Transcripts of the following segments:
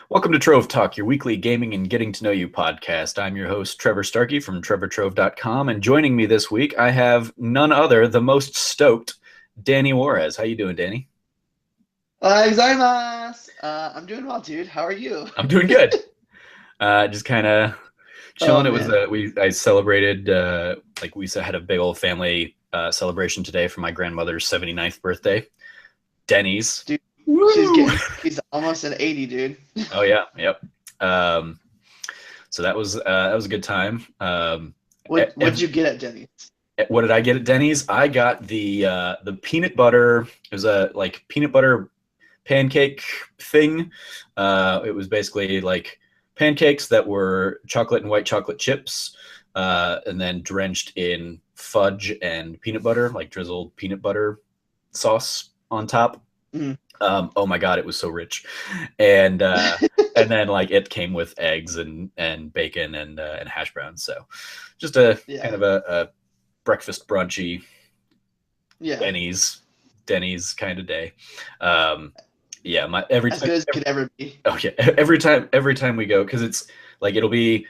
Welcome to Trove Talk, your weekly gaming and getting to know you podcast. I'm your host, Trevor Starkey from TrevorTrove.com, and joining me this week, I have none other, the most stoked, Danny Juarez. How you doing, Danny? Gozaimasu! I'm doing well, dude. How are you? I'm doing good. Just kind of Oh chilling. It was man, I celebrated like we had a big old family celebration today for my grandmother's 79th birthday. Denny's. dude, Woo! she's almost an 80, dude. Oh yeah, yep. Um, so that was a good time. What'd you get at Denny's? What did I get at Denny's? I got the peanut butter. It was a like peanut butter pancake thing. It was basically like pancakes that were chocolate and white chocolate chips, and then drenched in fudge and peanut butter, like drizzled peanut butter sauce on top. Mm. Oh my god, it was so rich, and and then like it came with eggs and bacon and hash browns. So just a kind Yeah, of a breakfast brunchy yeah, Denny's Denny's kind of day. Um, yeah, my every as time. good as could ever be. Oh yeah, every time we go, because it's like it'll be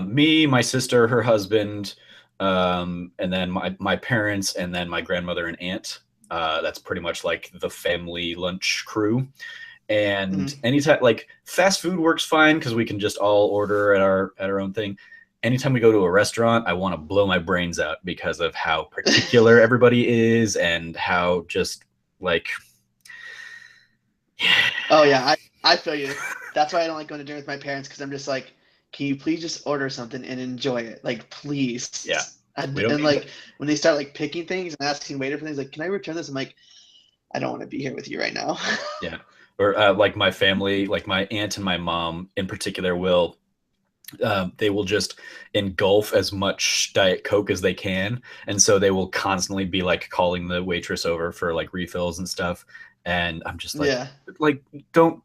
me, my sister, her husband, and then my parents, and then my grandmother and aunt. That's pretty much like the family lunch crew. And Mm. anytime like fast food works fine because we can just all order at our own thing. Anytime we go to a restaurant, I want to blow my brains out because of how particular everybody is and how just like Oh yeah, I feel you. That's why I don't like going to dinner with my parents because I'm just like, can you please just order something and enjoy it? Like, yeah, please. we And, don't and need to. like when they start like picking things and asking waiter for things, like, can I return this? I'm like, I don't want to be here with you right now. Yeah. Or like my family, like my aunt and my mom in particular, will they will just engulf as much Diet Coke as they can, and so they will constantly be like calling the waitress over for like refills and stuff. And I'm just Yeah. like don't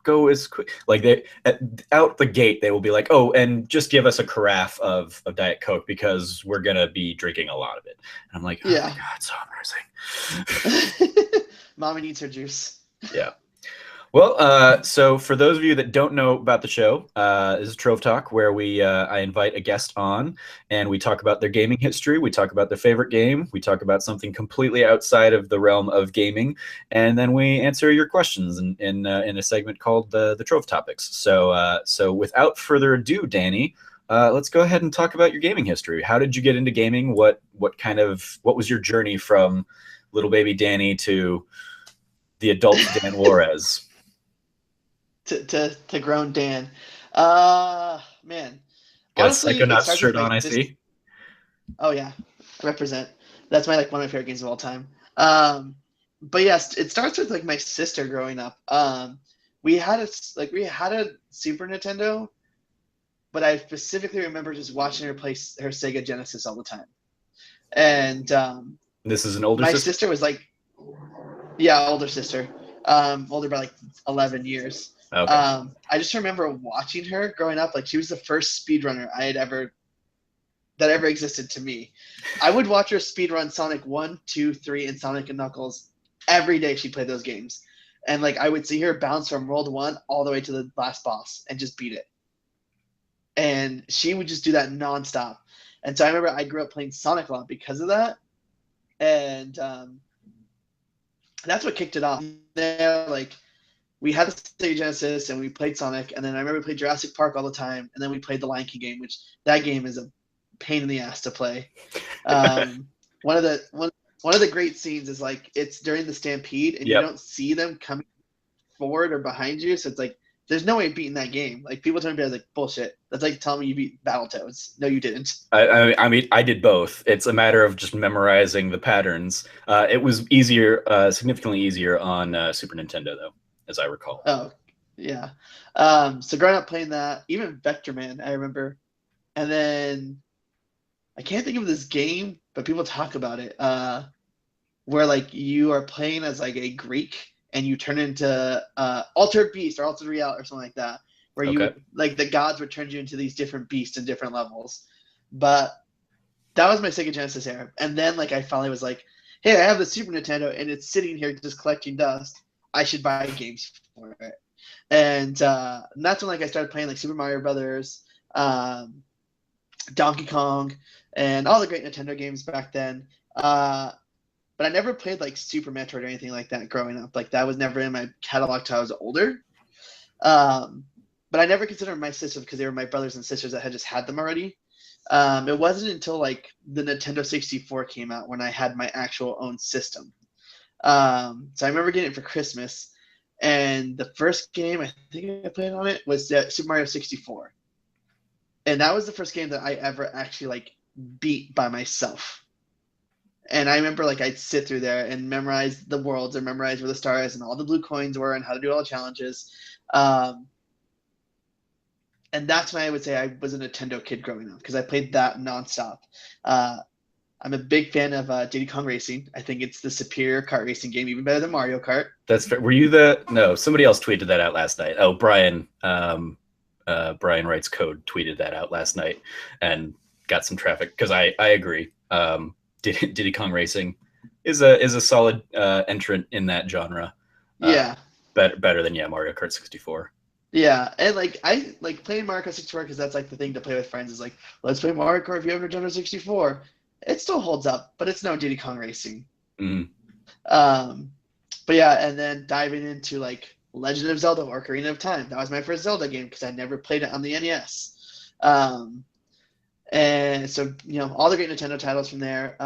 go as quick. Like out the gate, they will be like, oh, and just give us a carafe of Diet Coke because we're gonna be drinking a lot of it. And I'm like, oh my Yeah. god, so embarrassing. Mommy needs her juice. Yeah. Well, so for those of you that don't know about the show, this is Trove Talk, where I invite a guest on, and we talk about their gaming history. We talk about their favorite game. We talk about something completely outside of the realm of gaming, and then we answer your questions in a segment called the Trove Topics. So without further ado, Danny, let's go ahead and talk about your gaming history. How did you get into gaming? What was your journey from little baby Danny to the adult Dan Juarez? to grown Dan. Man. Got a Honestly, it Psychonauts starts with shirt my on, I sister. see. Oh yeah, represent. That's my like one of my favorite games of all time. But yes, it starts with like my sister growing up. We had a Super Nintendo, but I specifically remember just watching her play her Sega Genesis all the time. And This is an older my sister? sister was like, yeah, older sister, older by like 11 years. Okay. I just remember watching her growing up. Like she was the first speedrunner I had ever that ever existed to me. I would watch her speedrun Sonic 1, 2, 3, and Sonic and Knuckles every day she played those games. And like I would see her bounce from World 1 all the way to the last boss and just beat it. And she would just do that nonstop. And so I remember I grew up playing Sonic a lot because of that. And that's what kicked it off. There, like we had the Sega Genesis and we played Sonic, and then I remember we played Jurassic Park all the time, and then we played the Lion King game, which that game is a pain in the ass to play. Um, one of the great scenes is like it's during the stampede and you Yep. don't see them coming forward or behind you, so it's like there's no way of beating that game. Like people tell me like bullshit. That's like telling me you beat Battletoads. No, you didn't. I mean, I did both. It's a matter of just memorizing the patterns. It was easier, significantly easier on Super Nintendo, though, as I recall. Oh, yeah. So growing up playing that, even Vector Man, I remember. And then I can't think of this game, but people talk about it. Where like you are playing as like a Greek and you turn into Altered Beast or Altered Real or something like that, where you Okay. would like the gods would turn you into these different beasts in different levels. But that was my Sega Genesis era, and then like I finally was like, hey, I have the Super Nintendo and it's sitting here just collecting dust. I should buy games for it. And that's when like I started playing like Super Mario Brothers, um, Donkey Kong, and all the great Nintendo games back then. But I never played like Super Metroid or anything like that growing up. Like that was never in my catalog till I was older. Um, but I never considered my sisters because they were my brothers and sisters that had just had them already. It wasn't until like the Nintendo 64 came out when I had my actual own system. So I remember getting it for Christmas, and the first game I think I played on it was Super Mario 64, and that was the first game that I ever actually like beat by myself. And I remember like I'd sit through there and memorize the worlds and memorize where the stars and all the blue coins were and how to do all the challenges. Um, and that's why I would say I was a Nintendo kid growing up because I played that nonstop. Uh, I'm a big fan of Diddy Kong Racing. I think it's the superior kart racing game, even better than Mario Kart. That's fair. Were you the no? Somebody else tweeted that out last night. Oh, Brian. Brian writes code tweeted that out last night and got some traffic because I agree. Diddy Kong Racing is a solid entrant in that genre. Yeah. Better than Mario Kart 64. Yeah, and like I like playing Mario Kart 64 because that's like the thing to play with friends is like let's play Mario Kart if you have Nintendo 64. It still holds up, but it's no Diddy Kong Racing. Mm. Um, but yeah, and then diving into like Legend of Zelda or Ocarina of Time. That was my first Zelda game because I never played it on the NES. And so all the great Nintendo titles from there.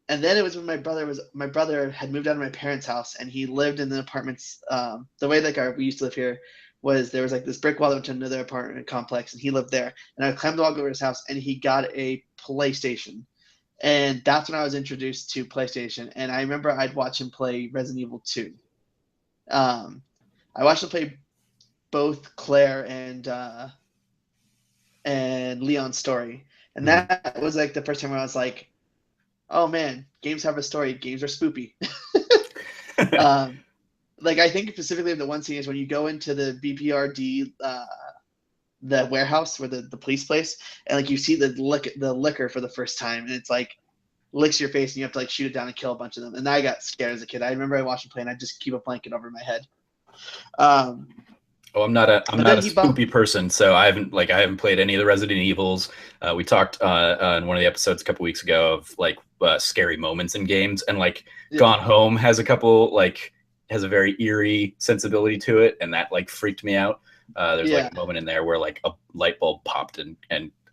And then it was when my brother had moved out of my parents' house and he lived in the apartments. The way like we used to live here was there was like this brick wall that went to another apartment complex and he lived there. And I climbed the wall over his house and he got a PlayStation. And that's when I was introduced to PlayStation. And I remember I'd watch him play Resident Evil 2. I watched him play both Claire and Leon's story. And that was like the first time where I was like, oh man, games have a story. Games are spoopy. Like I think specifically of the one scene is when you go into the BPRD, the warehouse where the police place, and like you see the liquor for the first time, and it's like licks your face, and you have to like shoot it down and kill a bunch of them. And I got scared as a kid. I remember I watched him play, and I just keep a blanket over my head. I'm not a spoopy person, so I haven't played any of the Resident Evils. We talked on one of the episodes a couple weeks ago of like scary moments in games, and like Gone Home has a couple has a very eerie sensibility to it, and that like freaked me out. There's like a moment in there where like a light bulb popped and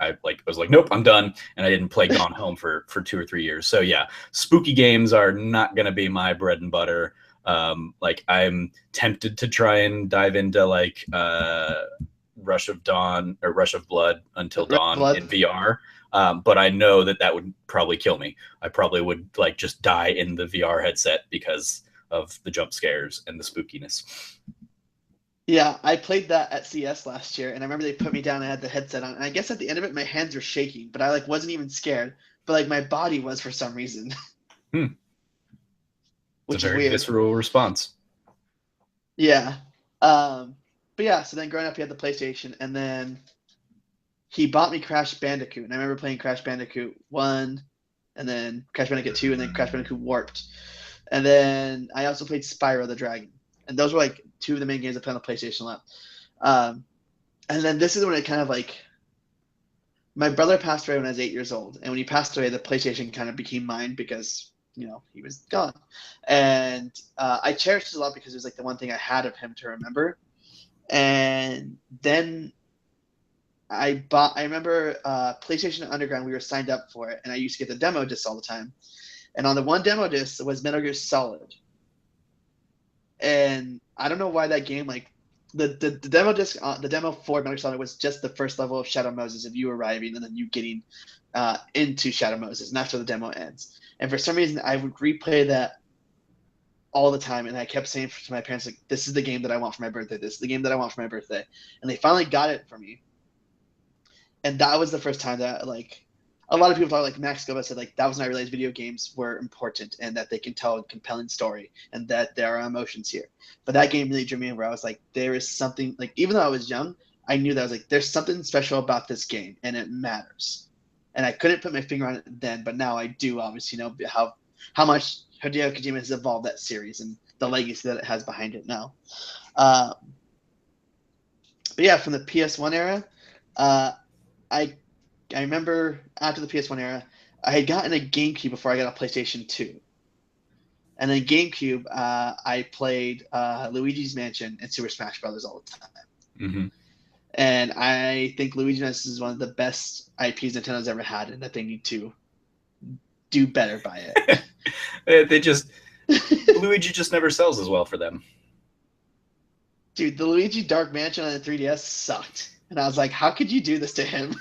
I was like, nope, I'm done. And I didn't play Gone Home for 2 or 3 years. So yeah, spooky games are not going to be my bread and butter. Like I'm tempted to try and dive into like Rush of Dawn or Rush of Blood Until Dawn in VR. But I know that would probably kill me. I probably would like just die in the VR headset because of the jump scares and the spookiness. Yeah, I played that at CS last year, and I remember they put me down and I had the headset on. And I guess at the end of it, my hands were shaking, but I like wasn't even scared. But like my body was for some reason. Which is a very visceral response. Yeah. But yeah, so then growing up, he had the PlayStation, and then he bought me Crash Bandicoot. And I remember playing Crash Bandicoot 1, and then Crash Bandicoot 2, and then Crash Bandicoot Warped. And then I also played Spyro the Dragon. And those were like two of the main games I played on the PlayStation a lot. And then this is when it kind of like, my brother passed away when I was 8 years old. And when he passed away, the PlayStation kind of became mine because, he was gone. And I cherished it a lot because it was like the one thing I had of him to remember. And then I remember PlayStation Underground, we were signed up for it. And I used to get the demo discs all the time. And on the one demo disc was Metal Gear Solid. And I don't know why that game, like the demo disc, the demo for Metal Gear Solid was just the first level of Shadow Moses of you arriving and then you getting into Shadow Moses, and that's where the demo ends. And for some reason, I would replay that all the time, and I kept saying to my parents, like, "This is the game that I want for my birthday. This is the game that I want for my birthday." And they finally got it for me. And that was the first time that like a lot of people thought, like Max Gova said, like that was when I realized video games were important and that they can tell a compelling story and that there are emotions here. But that game really drew me in where I was like, there is something, like even though I was young, I knew that I was like, there's something special about this game and it matters. And I couldn't put my finger on it then, but now I do obviously know how much Hideo Kojima has evolved that series and the legacy that it has behind it now. Uh, but yeah, from the PS1 era, uh, I I remember after the PS1 era, I had gotten a GameCube before I got a PlayStation 2. And then GameCube, I played Luigi's Mansion and Super Smash Brothers all the time. Mm-hmm. And I think Luigi's Mansion is one of the best IPs Nintendo's ever had, and that they need to do better by They just it. Luigi just never sells as well for them. Dude, the Luigi Dark Mansion on the 3DS sucked. And I was like, how could you do this to him?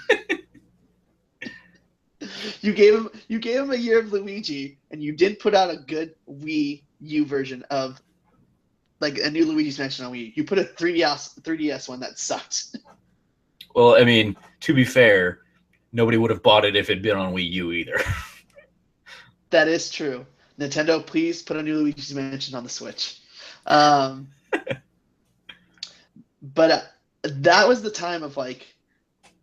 You gave him a year of Luigi, and you didn't put out a good Wii U version of like a new Luigi's Mansion on Wii. You put a 3DS one that sucked. Well, I mean, to be fair, nobody would have bought it if it'd been on Wii U either. That is true. Nintendo, please put a new Luigi's Mansion on the Switch. Um, but that was the time of like,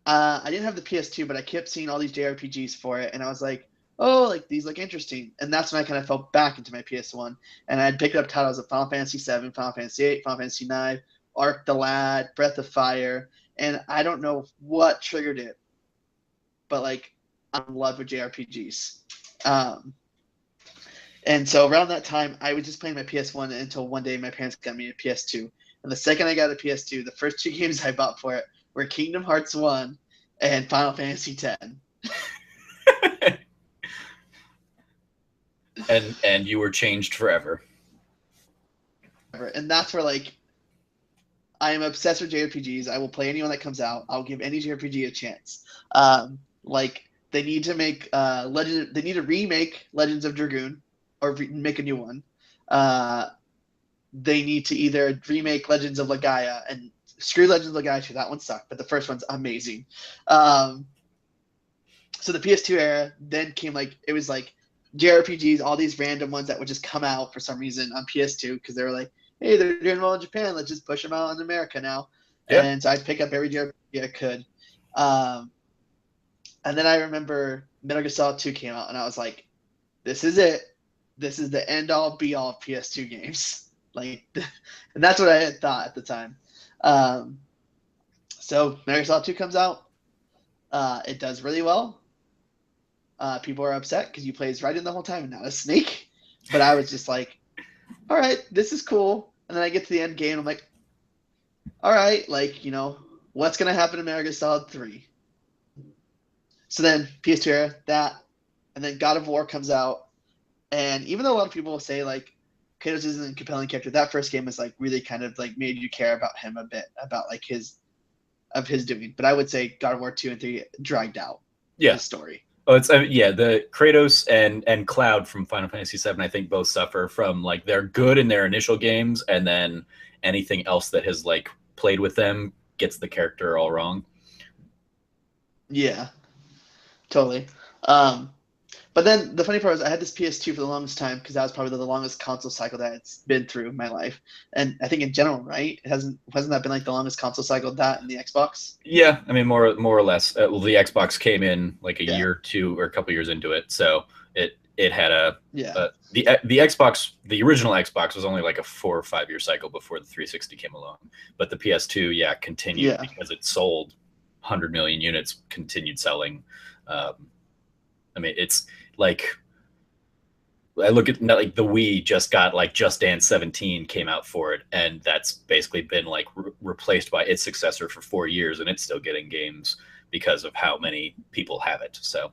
I didn't have the PS2, but I kept seeing all these JRPGs for it, and I was like, oh, like these look interesting. And that's when I kind of fell back into my PS1, and I'd picked up titles of Final Fantasy VII, Final Fantasy VIII, Final Fantasy IX, Arc the Lad, Breath of Fire, and I don't know what triggered it, but like I'm in love with JRPGs. And so around that time, I was just playing my PS1 until one day my parents got me a PS2. And the second I got a PS2, the first two games I bought for it were Kingdom Hearts 1 and Final Fantasy X. And you were changed forever. And that's where like I am obsessed with JRPGs. I will play anyone that comes out. I'll give any JRPG a chance. Like they need to make They need to remake Legends of Dragoon or make a new one. They need to either remake Legends of Legaia and screw Legends of Legaia too. That one sucked, but the first one's amazing. So the PS2 era then came like it was like JRPGs, all these random ones that would just come out for some reason on PS2 because they were like, hey, they're doing well in Japan. Let's just push them out in America now. Yeah. And so I'd pick up every JRPG I could. And then I remember Metal Gear Solid 2 came out, and I was like, this is it. This is the end-all, be-all of PS2 games. Like, and that's what I had thought at the time. So Metal Gear Solid 2 comes out. It does really well. People are upset because you play as Raiden the whole time and not as Snake. But I was just like, all right, this is cool. And then I get to the end game, I'm like, all right, like, what's going to happen in Metal Gear Solid 3? So then PS2 era, that, and then God of War comes out. And even though a lot of people will say, like, Kratos isn't a compelling character, that first game was, like, really kind of, like, made you care about him a bit, about, like, his doing. But I would say God of War 2 and 3 dragged out his story. Oh, it's the Kratos and Cloud from Final Fantasy VII, I think both suffer from like they're good in their initial games, and then anything else that has like played with them gets the character all wrong. Yeah, totally. But then the funny part was I had this PS2 for the longest time because that was probably the longest console cycle that it's been through in my life, and I think in general, right? Hasn't that been like the longest console cycle that in the Xbox? Yeah, I mean more or less. Well, the Xbox came in like a year or two or a couple years into it, so it had the Xbox, the original Xbox was only like a 4 or 5 year cycle before the 360 came along, but the PS2 continued because it sold 100 million units, continued selling. I mean, it's like I look at like the Wii just got like Just Dance 17 came out for it, and that's basically been like replaced by its successor for 4 years, and it's still getting games because of how many people have it. So,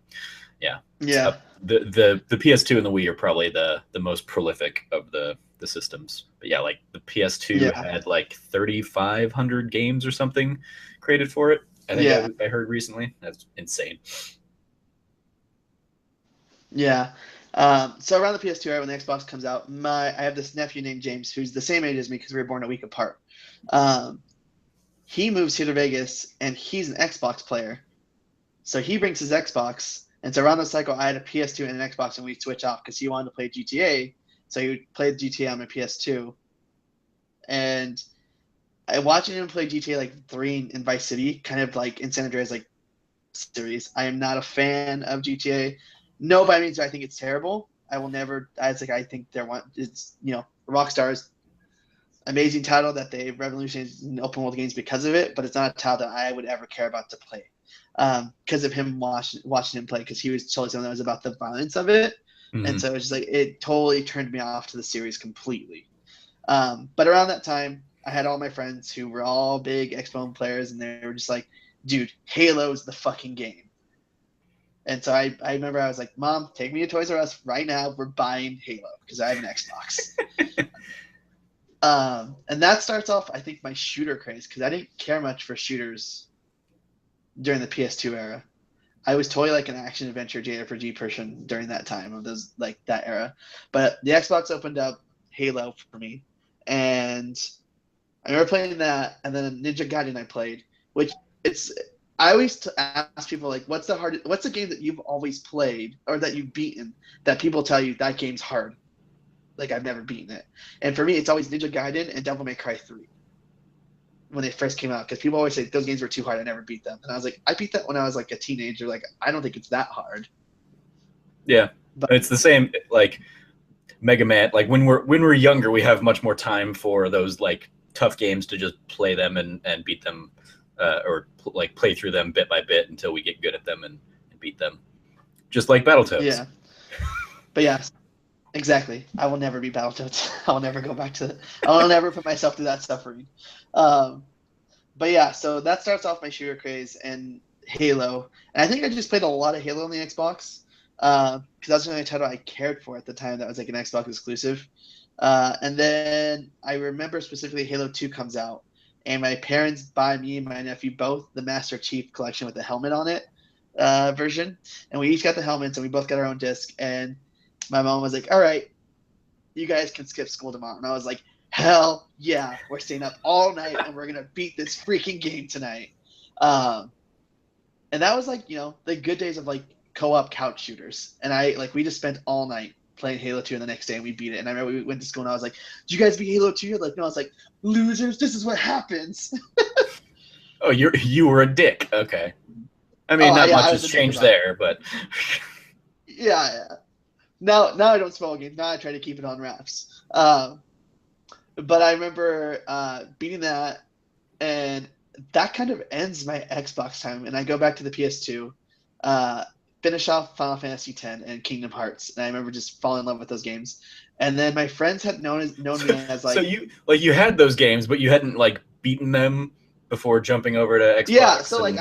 yeah. The PS2 and the Wii are probably the most prolific of the systems. But yeah, like the PS2 had like 3,500 games or something created for it. I think I heard recently. That's insane. Yeah. So around the PS2 era, when the Xbox comes out, I have this nephew named James who's the same age as me because we were born a week apart. He moves here to Vegas, and he's an Xbox player. So he brings his Xbox, and so around the cycle, I had a PS2 and an Xbox, and we switch off because he wanted to play GTA. So he would play GTA on my PS2. And watching him play GTA like 3 in Vice City, kind of like in San Andreas, like series. I am not a fan of GTA. No, by any means, I think it's terrible. I will never. I think it's Rockstar's amazing title that they revolutionized in open world games because of it, but it's not a title that I would ever care about to play because of him watching him play, because he was totally something that was about the violence of it. And Mhm. so it's just like it totally turned me off to the series completely. But around that time, I had all my friends who were all big Xbox players, and they were just like, dude, Halo's the fucking game. And so I remember I was like, Mom, take me to Toys R Us right now. We're buying Halo because I have an Xbox. And that starts off, I think, my shooter craze, because I didn't care much for shooters during the PS2 era. I was totally like an action adventure JRPG person during that time of those like that era. But the Xbox opened up Halo for me, and I remember playing that, and then Ninja Gaiden I played, which it's. I always ask people like, what's the game that you've always played or that you've beaten that people tell you that game's hard? Like I've never beaten it, and for me, it's always Ninja Gaiden and Devil May Cry 3 when they first came out, because people always say those games were too hard. I never beat them, and I was like, I beat that when I was like a teenager. Like I don't think it's that hard. Yeah, But it's the same. Like Mega Man. Like when we're younger, we have much more time for those like tough games to just play them and beat them, or like play through them bit by bit until we get good at them and beat them. Just like Battletoads. yeah, but yeah, exactly. I will never be Battletoads. I will never go back to. I will never put myself through that suffering. Um, but yeah, so that starts off my shooter craze and Halo, and I think I just played a lot of Halo on the Xbox because that's the only title I cared for at the time that was like an Xbox exclusive. And then I remember specifically Halo 2 comes out, and my parents buy me and my nephew both the Master Chief collection with the helmet on it version, and we each got the helmets and we both got our own disc. And my mom was like, "All right, you guys can skip school tomorrow," and I was like, hell yeah, we're staying up all night and we're gonna beat this freaking game tonight. Um, and that was like, the good days of like co-op couch shooters. And we just spent all night playing Halo 2, and the next day we beat it. And I remember we went to school and I was like, "Did you guys beat Halo 2?" Like, no. I was like, "Losers, this is what happens." Oh, you were a dick. Okay. I mean, Oh not yeah, much I has was a dick changed about it. there, but Yeah. Now I don't spoil games. Now I try to keep it on wraps. But I remember beating that, and that kind of ends my Xbox time, and I go back to the PS2, uh, finish off Final Fantasy X and Kingdom Hearts, and I remember just falling in love with those games. And then my friends had known me as so like, you had those games, but you hadn't like beaten them before jumping over to yeah, Xbox so like and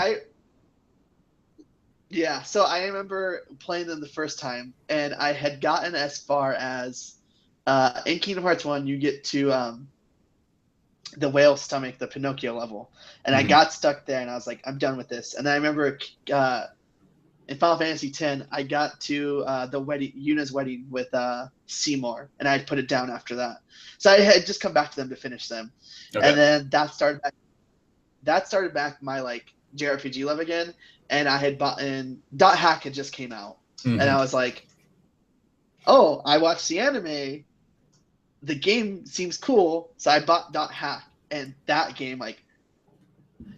I remember playing them the first time, and I had gotten as far as in Kingdom Hearts 1, you get to the whale stomach, the Pinocchio level, and I Mhm. got stuck there, and I was like, I'm done with this. And then I remember in Final Fantasy X, I got to the wedding, Yuna's wedding with Seymour, and I put it down after that. So I had just come back to them to finish them, Okay. and then that started back my like JRPG love again. And I had bought in Dot Hack had just came out, and Hmm. I was like, oh, I watched the anime. The game seems cool, so I bought Dot Hack, and that game like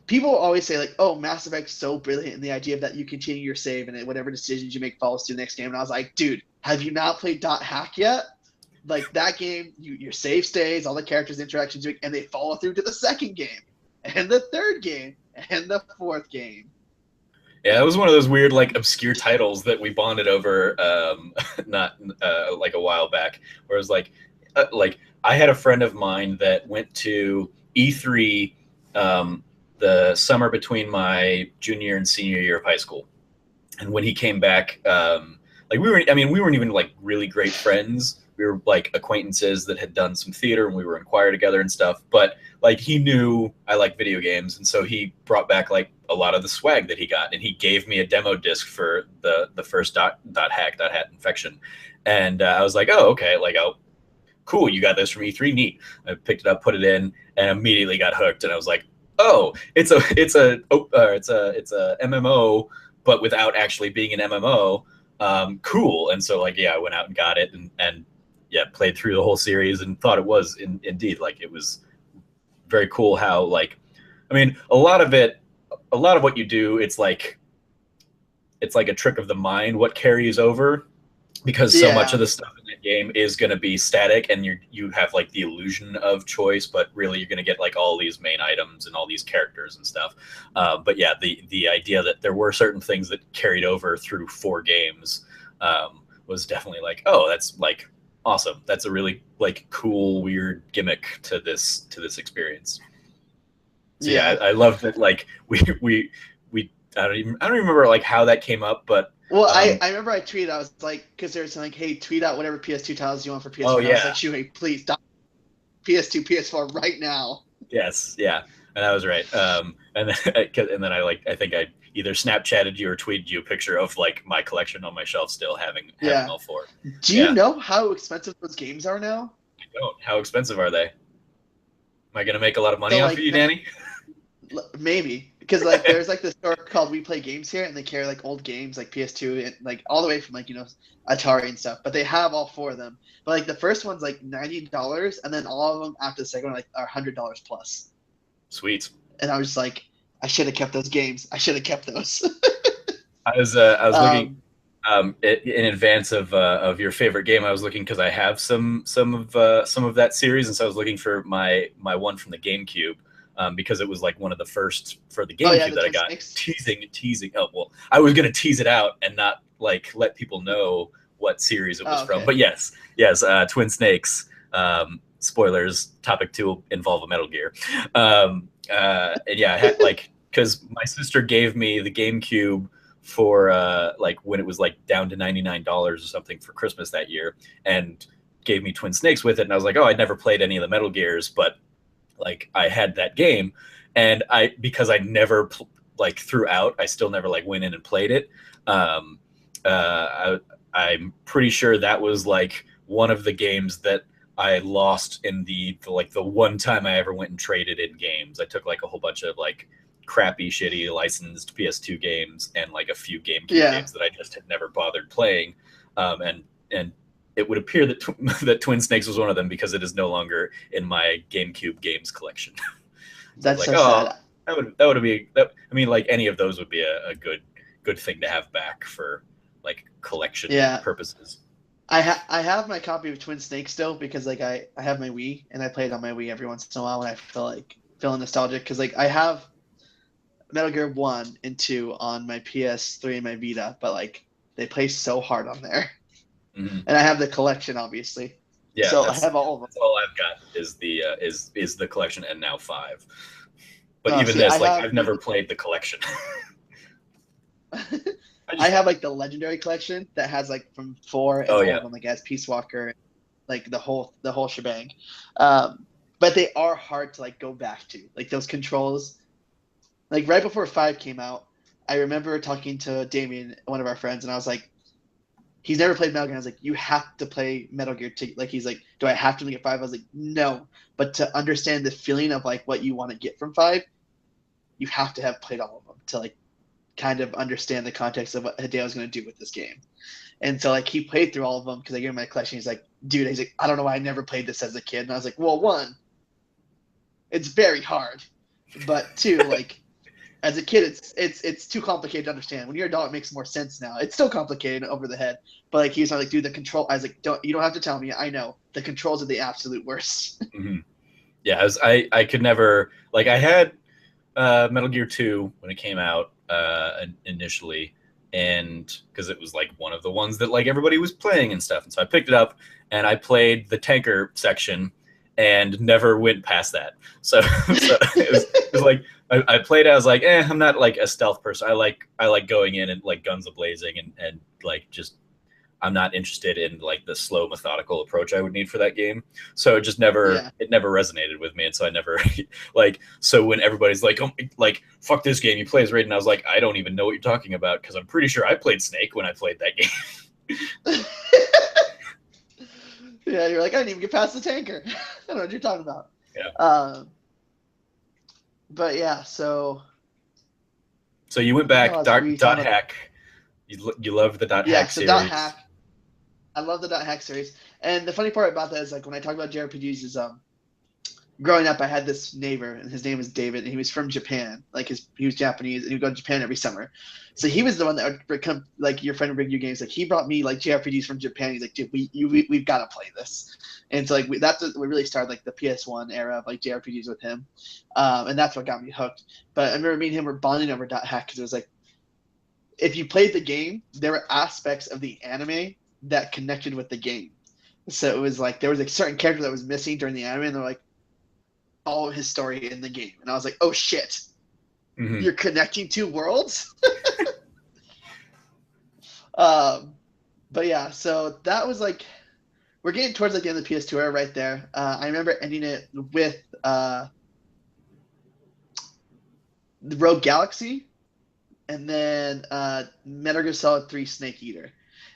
people always say like, oh, Mass Effect's so brilliant in the idea of that you continue your save and whatever decisions you make follows to the next game. And I was like, dude, have you not played Dot Hack yet? Like that game, your save stays, all the characters' interactions, and they follow through to the second game, and the third game, and the fourth game. Yeah, it was one of those weird, like, obscure titles that we bonded over, not like a while back. Where it was like I had a friend of mine that went to E3 the summer between my junior and senior year of high school, and when he came back, like we weren't even like really great friends. We were like acquaintances that had done some theater and we were in choir together and stuff. But like he knew I like video games, and so he brought back like a lot of the swag that he got, and he gave me a demo disc for the first dot hack dot hat infection, and I was like, oh okay, like oh cool, you got this from E3, neat. I picked it up, put it in, and immediately got hooked, and I was like, oh, it's a MMO, but without actually being an MMO. Cool. And so like yeah, I went out and got it, and yeah, played through the whole series and thought it was indeed like it was very cool how like I mean a lot of what you do it's like a trick of the mind what carries over because so much of Yeah, the stuff game is going to be static, and you have like the illusion of choice, but really you're going to get like all these main items and all these characters and stuff. But yeah, the idea that there were certain things that carried over through 4 games was definitely like, oh, that's like awesome. That's a really like cool, weird gimmick to this experience. So yeah, I love that. Like we I don't even remember like how that came up, but well, I remember I tweeted. I was like, because they were saying like, hey, tweet out whatever PS2 titles you want for PS4. oh And I was yeah, like, shoot, please stop PS2, PS4 right now. yes, yeah, and that was right. And then I think I either Snapchatted you or tweeted you a picture of like my collection on my shelf, still having all 4. Do you know how expensive those games are now? I don't. How expensive are they? Am I gonna make a lot of money So, off like, of you, Danny? Maybe, because like there's like this store called We Play Games here, and they carry like old games like PS2 and like all the way from like Atari and stuff. But they have all 4 of them. But like the first one's like $90, and then all of them after the second one like are $100 plus. Sweet. And I was just like, I should have kept those games. I should have kept those. I was looking in advance of your favorite game. I was looking because I have some of that series, and so I was looking for my one from the GameCube. Because it was like one of the first for the GameCube that I got. Teasing. Oh well, I was gonna tease it out and not like let people know what series it was from. But yes, Twin Snakes. Spoilers. Topic 2 will involve a Metal Gear. And yeah, I had, like, because my sister gave me the GameCube for like when it was like down to $99 or something for Christmas that year, and gave me Twin Snakes with it. And I was like, oh, I'd never played any of the Metal Gears, but like I had that game, and because I never like throughout, I still never like went in and played it. I'm pretty sure that was like one of the games that I lost in the one time I ever went and traded in games. I took like a whole bunch of like crappy, shitty licensed PS2 games and like a few GameCube games that I just had never bothered playing, and it would appear that that Twin Snakes was one of them because it is no longer in my GameCube games collection. That's like, so sad. That would be. I mean, like any of those would be a good thing to have back for like collection purposes. I have my copy of Twin Snakes still because like I have my Wii and I play it on my Wii every once in a while when I feel nostalgic, because like I have Metal Gear 1 and 2 on my PS3 and my Vita, but like they play so hard on there. Mm-hmm. And I have the collection, obviously. Yeah, so I have all of them. That's all I've got is the collection, and now 5. But even this, I've never played the collection. I have like the legendary collection that has like from 4 and all of them, like as Peace Walker, like the whole shebang. But they are hard to like go back to, like those controls. Like right before 5 came out, I remember talking to Damien, one of our friends, and I was like, he's never played Metal Gear. I was like, you have to play Metal Gear 2. Like, he's like, do I have to make it 5? I was like, no. But to understand the feeling of like what you want to get from 5, you have to have played all of them to like kind of understand the context of what Hideo was going to do with this game. And so like he played through all of them because I gave him my collection. He's like, dude, he's like, I don't know why I never played this as a kid. And I was like, well, 1, it's very hard, but 2, like as a kid, it's too complicated to understand. When you're an adult, it makes more sense now. It's still complicated over the head, but like he's not like, dude, the control. I was like, you don't have to tell me. I know the controls are the absolute worst. Mm-hmm. Yeah, I could never, like, I had Metal Gear 2 when it came out initially, and because it was like one of the ones that like everybody was playing and stuff, and so I picked it up and I played the tanker section and never went past that. So it was like I played. I was like, I'm not like a stealth person. I like going in and like guns a-blazing and like just I'm not interested in like the slow methodical approach I would need for that game. So it just never it never resonated with me, and so I never like. So when everybody's like, oh, like fuck this game, you play as Raiden, I was like, I don't even know what you're talking about because I'm pretty sure I played Snake when I played that game. Yeah, you're like, I didn't even get past the tanker. I don't know what you're talking about. Yeah. But yeah, so you went back, dot hack. You love the dot hack series. Dot hack. I love the dot hack series. And the funny part about that is like when I talk about JRPGs is growing up, I had this neighbor, and his name was David, and he was from Japan. Like he was Japanese, and he would go to Japan every summer. So he was the one that would come, like your friend would bring you games. Like he brought me like JRPGs from Japan. He's like, dude, we've got to play this. And so like we really started like the PS1 era of like JRPGs with him, and that's what got me hooked. But I remember me and him were bonding over Dot Hack because it was like, if you played the game, there were aspects of the anime that connected with the game. So it was like there was a certain character that was missing during the anime, and they're like, all of his story in the game. And I was like, oh shit, you're connecting two worlds? But yeah, so that was like, we're getting towards like the end of the PS2 era right there. I remember ending it with the Rogue Galaxy, and then Metal Gear Solid 3 Snake Eater.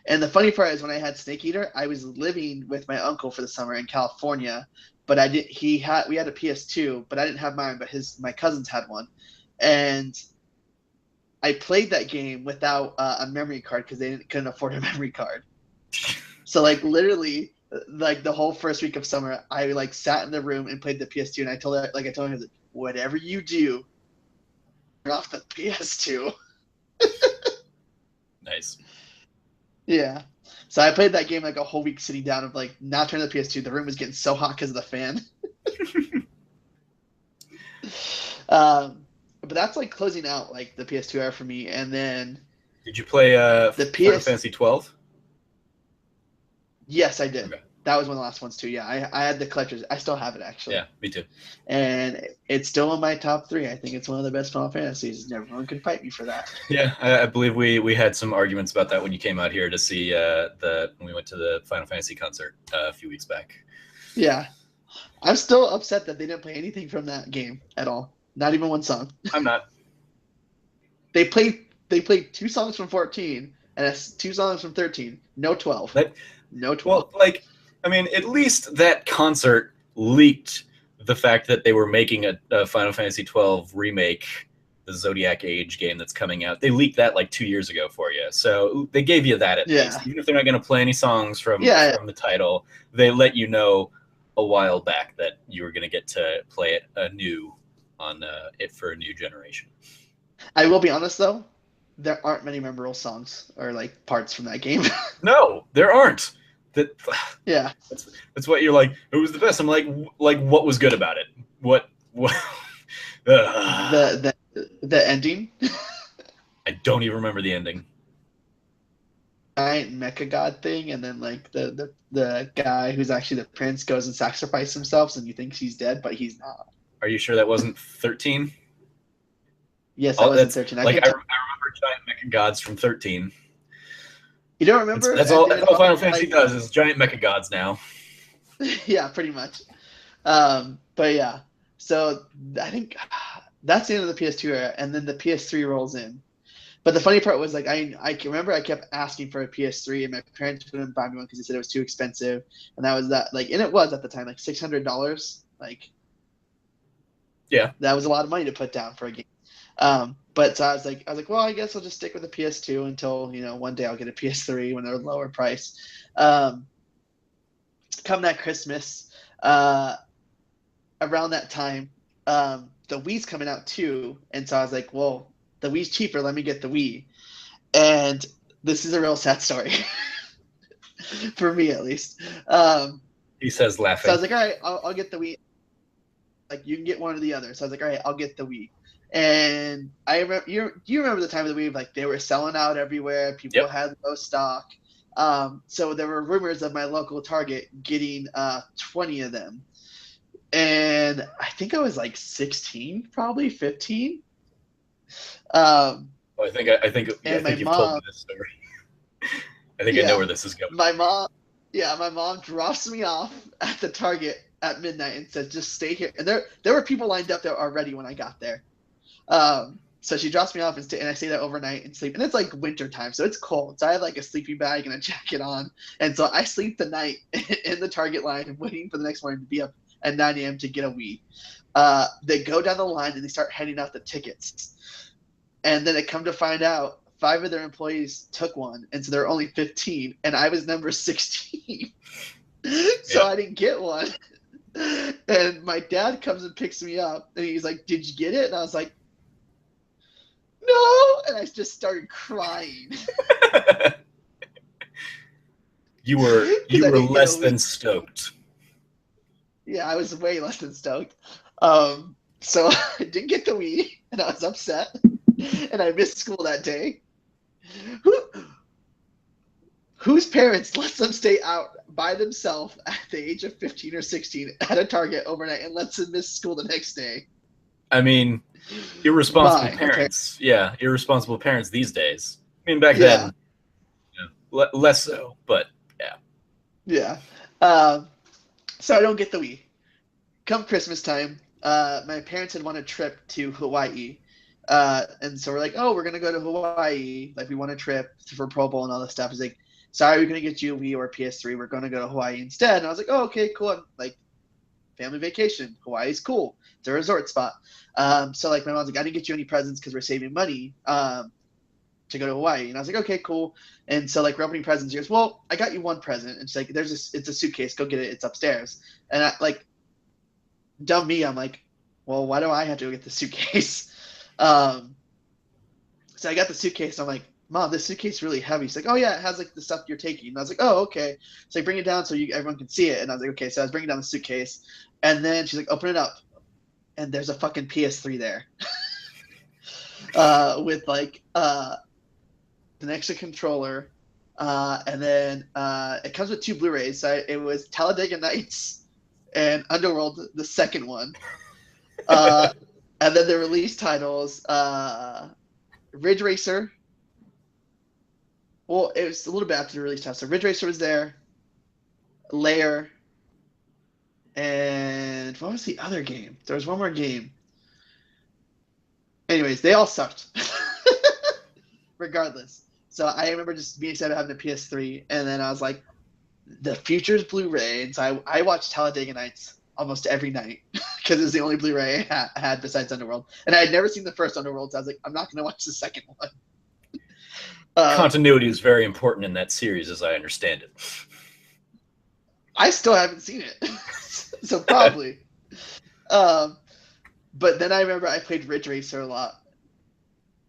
And the funny part is when I had Snake Eater, I was living with my uncle for the summer in California, but we had a PS2, but I didn't have mine, but my cousins had one. And I played that game without a memory card because they couldn't afford a memory card. So like literally like the whole first week of summer, I like sat in the room and played the PS2, and I told him, I was like, whatever you do, turn off the PS2. Nice. Yeah. So I played that game like a whole week sitting down of like not turning the PS2. The room was getting so hot because of the fan. But that's like closing out like the PS2 era for me. And then did you play Final Fantasy 12? Yes, I did. Okay. That was one of the last ones too. Yeah, I had the collectors. I still have it actually. Yeah, me too. And it's still in my top 3. I think it's one of the best Final Fantasies. Everyone can fight me for that. Yeah, I believe we had some arguments about that when you came out here to see when we went to the Final Fantasy concert a few weeks back. Yeah, I'm still upset that they didn't play anything from that game at all. Not even one song. I'm not. They played 2 songs from 14 and 2 songs from 13. No 12. No 12. Well, like, I mean, at least that concert leaked the fact that they were making a Final Fantasy 12 remake, the Zodiac Age game that's coming out. They leaked that like 2 years ago for you. So they gave you that at least. Even if they're not going to play any songs from the title, they let you know a while back that you were going to get to play it anew on it for a new generation. I will be honest, though. There aren't many memorable songs or like parts from that game. No, there aren't. Yeah, that's what you're like. It was the best. I'm like what was good about it? What? The ending. I don't even remember the ending. Giant mecha god thing, and then like the guy who's actually the prince goes and sacrifices himself, and you think he's dead, but he's not. Are you sure that wasn't 13? Yes, that wasn't 13. I remember giant mecha gods from 13. You don't remember? That's all Final Fantasy does is giant mecha gods now. Yeah, pretty much. But yeah, so I think that's the end of the PS2 era, and then the PS3 rolls in. But the funny part was like I can remember I kept asking for a PS3, and my parents wouldn't buy me one because they said it was too expensive, and that was that like, and it was at the time like $600, like. Yeah, that was a lot of money to put down for a game. But so I was like, well, I guess I'll just stick with the PS2 until one day I'll get a PS3 when they're lower price. Come that Christmas, around that time, the Wii's coming out too, and so I was like, well, the Wii's cheaper. Let me get the Wii. And this is a real sad story for me, at least. He says, laughing. So I was like, all right, I'll get the Wii. Like, you can get one or the other. So I was like, all right, I'll get the Wii. And I remember, you remember the time of the Wii, like they were selling out everywhere. People had low stock. So there were rumors of my local Target getting 20 of them. And I think I was like 16, probably 15. I think you've told me this story. I think I know where this is going. My mom drops me off at the Target at midnight and says, just stay here. And there were people lined up there already when I got there. So she drops me off and I stay there overnight and sleep. And it's like winter time, so it's cold. So I have like a sleeping bag and a jacket on. And so I sleep the night in the Target line waiting for the next morning to be up at 9 a.m. to get a Wii. They go down the line and they start handing out the tickets. And then they come to find out 5 of their employees took one. And so there were only 15. And I was number 16. So I didn't get one. And my dad comes and picks me up, and he's like, "Did you get it?" And I was like, "No," and I just started crying You were because you I were didn't get a less Wii. than stoked. Yeah, I was way less than stoked. So I didn't get the Wii, and I was upset, and I missed school that day. Who, whose parents lets them stay out by themselves at the age of 15 or 16 at a Target overnight and lets them miss school the next day? I mean, irresponsible My parents. parents. Yeah, irresponsible parents these days. I mean, back Yeah, then, less so, but yeah. yeah. Um, so I don't get the Wii. Come Christmas time, my parents had won a trip to Hawaii. And so we're like, oh, we're gonna go to Hawaii. Like we want a trip for Pro Bowl and all this stuff. He's like, sorry, we're gonna get you a Wii or a PS3. We're gonna go to Hawaii instead. And I was like, oh, okay, cool. I'm like, family vacation. Hawaii's cool. It's a resort spot. So like my mom's like, I didn't get you any presents because we're saving money to go to Hawaii. And I was like, okay, cool. And so like we're opening presents. She goes, well, I got you one present. And she's like, it's a suitcase. Go get it. It's upstairs. And I like dumb me, I'm like, well, why do I have to go get the suitcase? Um, so I got the suitcase. I'm like, Mom, this suitcase is really heavy. She's like, oh yeah, it has like the stuff you're taking. And I was like, oh okay. So I bring it down so everyone can see it. And I was like, okay. So I was bringing down the suitcase, and then she's like, open it up, and there's a fucking PS3 there, with like an extra controller, and then it comes with two Blu-rays. So it was Talladega Nights and Underworld, the second one. Uh, and then the release titles, Ridge Racer. Well, it was a little bit after the release time. So Ridge Racer was there, Lair, and what was the other game? There was one more game. Anyways, they all sucked. Regardless. So I remember just being excited having a PS3, and then I was like, the future's Blu-ray. And so I watched Talladega Nights almost every night because it's the only Blu-ray I had besides Underworld. And I had never seen the first Underworld, so I was like, I'm not going to watch the second one. Continuity is very important in that series, as I understand it. I still haven't seen it, so probably. But then I remember I played Ridge Racer a lot,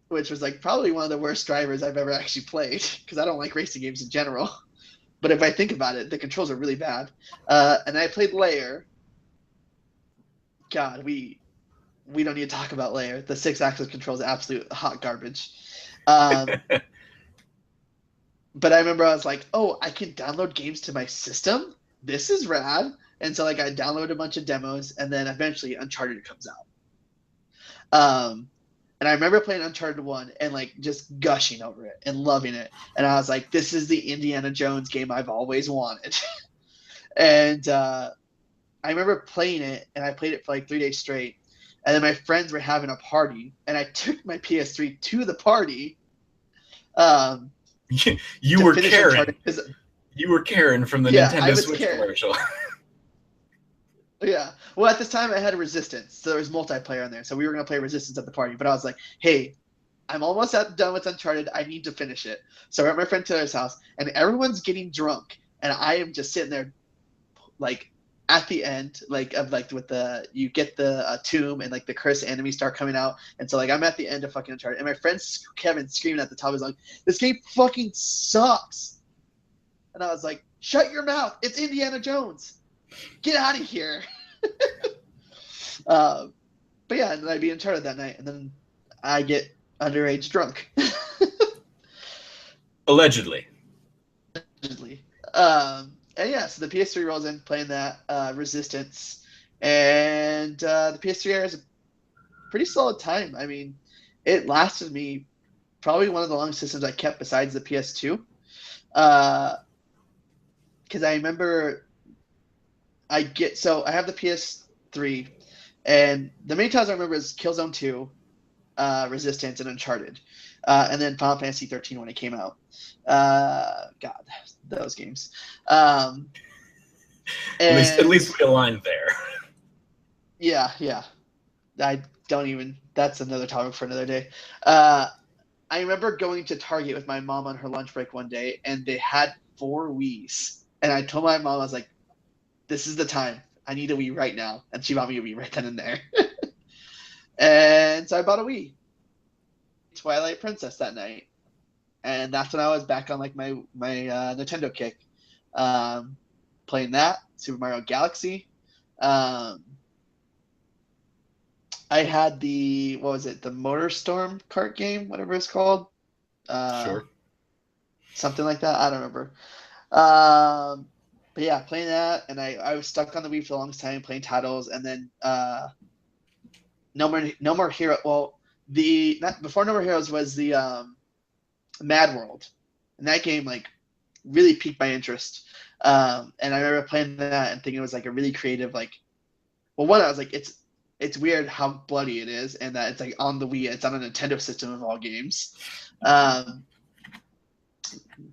which was like probably one of the worst drivers I've ever actually played because I don't like racing games in general. But if I think about it, the controls are really bad. And I played Layer. God, we don't need to talk about Layer. The 6-axis control is absolute hot garbage. But I remember I was like, oh, I can download games to my system? This is rad. And so like I downloaded a bunch of demos, and then eventually Uncharted comes out. And I remember playing Uncharted 1 and like just gushing over it and loving it. And I was like, this is the Indiana Jones game I've always wanted. And I remember playing it, and I played it for like 3 days straight. And then my friends were having a party, and I took my PS3 to the party. You were Karen. You were Karen from the Nintendo Switch Karen. commercial. Yeah. Well, at this time, I had a Resistance, so there was multiplayer on there. So we were going to play Resistance at the party. But I was like, hey, I'm almost done with Uncharted. I need to finish it. So we're at my friend Taylor's house, and everyone's getting drunk. And I am just sitting there, like, at the end, like, of, like, with the, you get the tomb, and, like, the cursed enemies start coming out. And so, like, I'm at the end of fucking Uncharted. And my friend Kevin screaming at the top is like, this game fucking sucks. And I was like, shut your mouth. It's Indiana Jones. Get out of here. But yeah, and then I beat Uncharted that night, and then I get underage drunk. Allegedly. And yeah, so the PS3 rolls in, playing that Resistance, and the PS3 era is a pretty solid time. I mean, it lasted me probably one of the longest systems I kept besides the PS2. Because I remember I have the PS3, and the main titles I remember is Killzone 2, Resistance, and Uncharted, and then Final Fantasy 13 when it came out. God, those games. At least we aligned there. Yeah. I don't even. That's another topic for another day. I remember going to Target with my mom on her lunch break one day, and they had 4 Wiis, and I told my mom, I was like, this is the time. I need a Wii right now. And she bought me a Wii right then and there. And so I bought a Wii. Twilight Princess that night. And that's when I was back on like my Nintendo kick. Playing that, Super Mario Galaxy. Um, I had the Motor Storm kart game, whatever it's called. Uh, Sure. Something like that. I don't remember. But yeah, playing that, and I was stuck on the Wii for the longest time playing titles, and then No More Hero. Well, before No More Heroes was the Mad World, and that game like really piqued my interest. And I remember playing that and thinking it was like a really creative like. Well, one I was like, it's weird how bloody it is, and that it's like on the Wii, it's on a Nintendo system of all games.